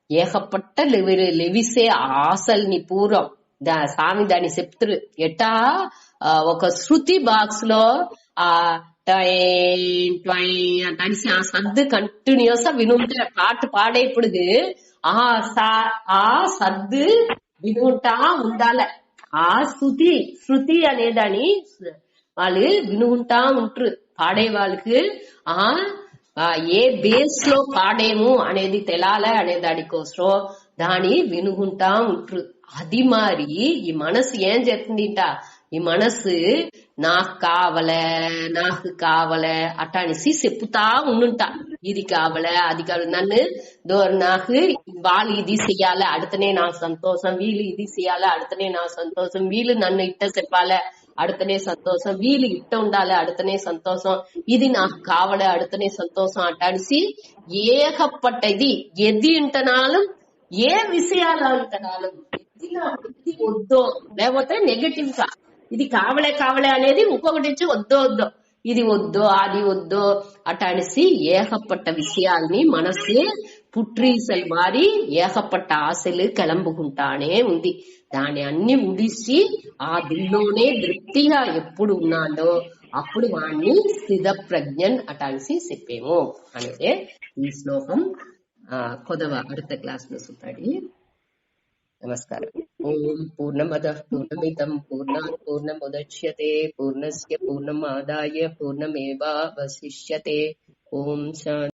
ఏకపట్ట లెవిసే ఆశల్ని పూర్వం స్వామి దాన్ని చెప్తారు. ఎట్టా ఒక శృతి బాక్స్ లో తడిసి ఆ సద్దు కంటిన్యూస్ వినుంటే పాట పాడేప్పుడు ఆ సద్దు వినుంటా ఉండాలి. ఆ శృతి అనేదాన్ని వాళ్ళు వినుకుంటా ఉంటారు. పాడే వాళ్ళకి ఏ బేస్ లో పాడేము అనేది తెలాలి అనే దానికోసం దాన్ని వినుకుంటా ఉంటారు. అది మరి ఈ మనసు ఏం చేస్తుందిట, ఈ మనసు నాకు కావలే అట్టనేసి చెప్పుతా ఉండుంటా. ఇది కావలే అది కావాలి, నన్ను నాకు వాళ్ళు ఇది చెయ్యాలి అడితేనే నాకు సంతోషం, వీళ్ళు ఇది చెయ్యాలి అడితేనే నాకు సంతోషం, వీళ్ళు నన్ను ఇట్ట చెప్పాలి అడితేనే సంతోషం, వీళ్ళు ఇట్ట ఉండాలి అడితేనే సంతోషం, ఇది నాకు కావలే అడితేనే సంతోషం అట్టనిసి ఏకపట్టది ఎది ఇంటనాலும் ఏ విషయాలు అంటనాலும் ఇది వద్దో లేకపోతే నెగటివ్ గా ఇది కావలే అనేది ఇంకొకటి ఇచ్చి వద్దో ఇది వద్దో అది వద్దో అటనిసి ఏకపట్ట విషయాల్ని మనసు పుట్రీసలు మారి ఏకపట్ట ఆశలు కిளம்புకుంటానే ఉంది. దాన్ని అన్ని ఉడిసి ఆ దిల్లోనే తృప్తిగా ఎప్పుడు ఉన్నాడో అప్పుడు వాణ్ణి స్థిత ప్రజ్ఞన్ అటనిసి చెప్పేము అనేది ఈ శ్లోకం. కొదవ அடுத்த క్లాస్ లో చూడండి. నమస్కారం. ఓం పూర్ణమదః పూర్ణమిదం పూర్ణాత్ పూర్ణముదచ్యతే పూర్ణస్య పూర్ణమాదాయ పూర్ణమేవావశిష్యతే. ఓం శాంతి.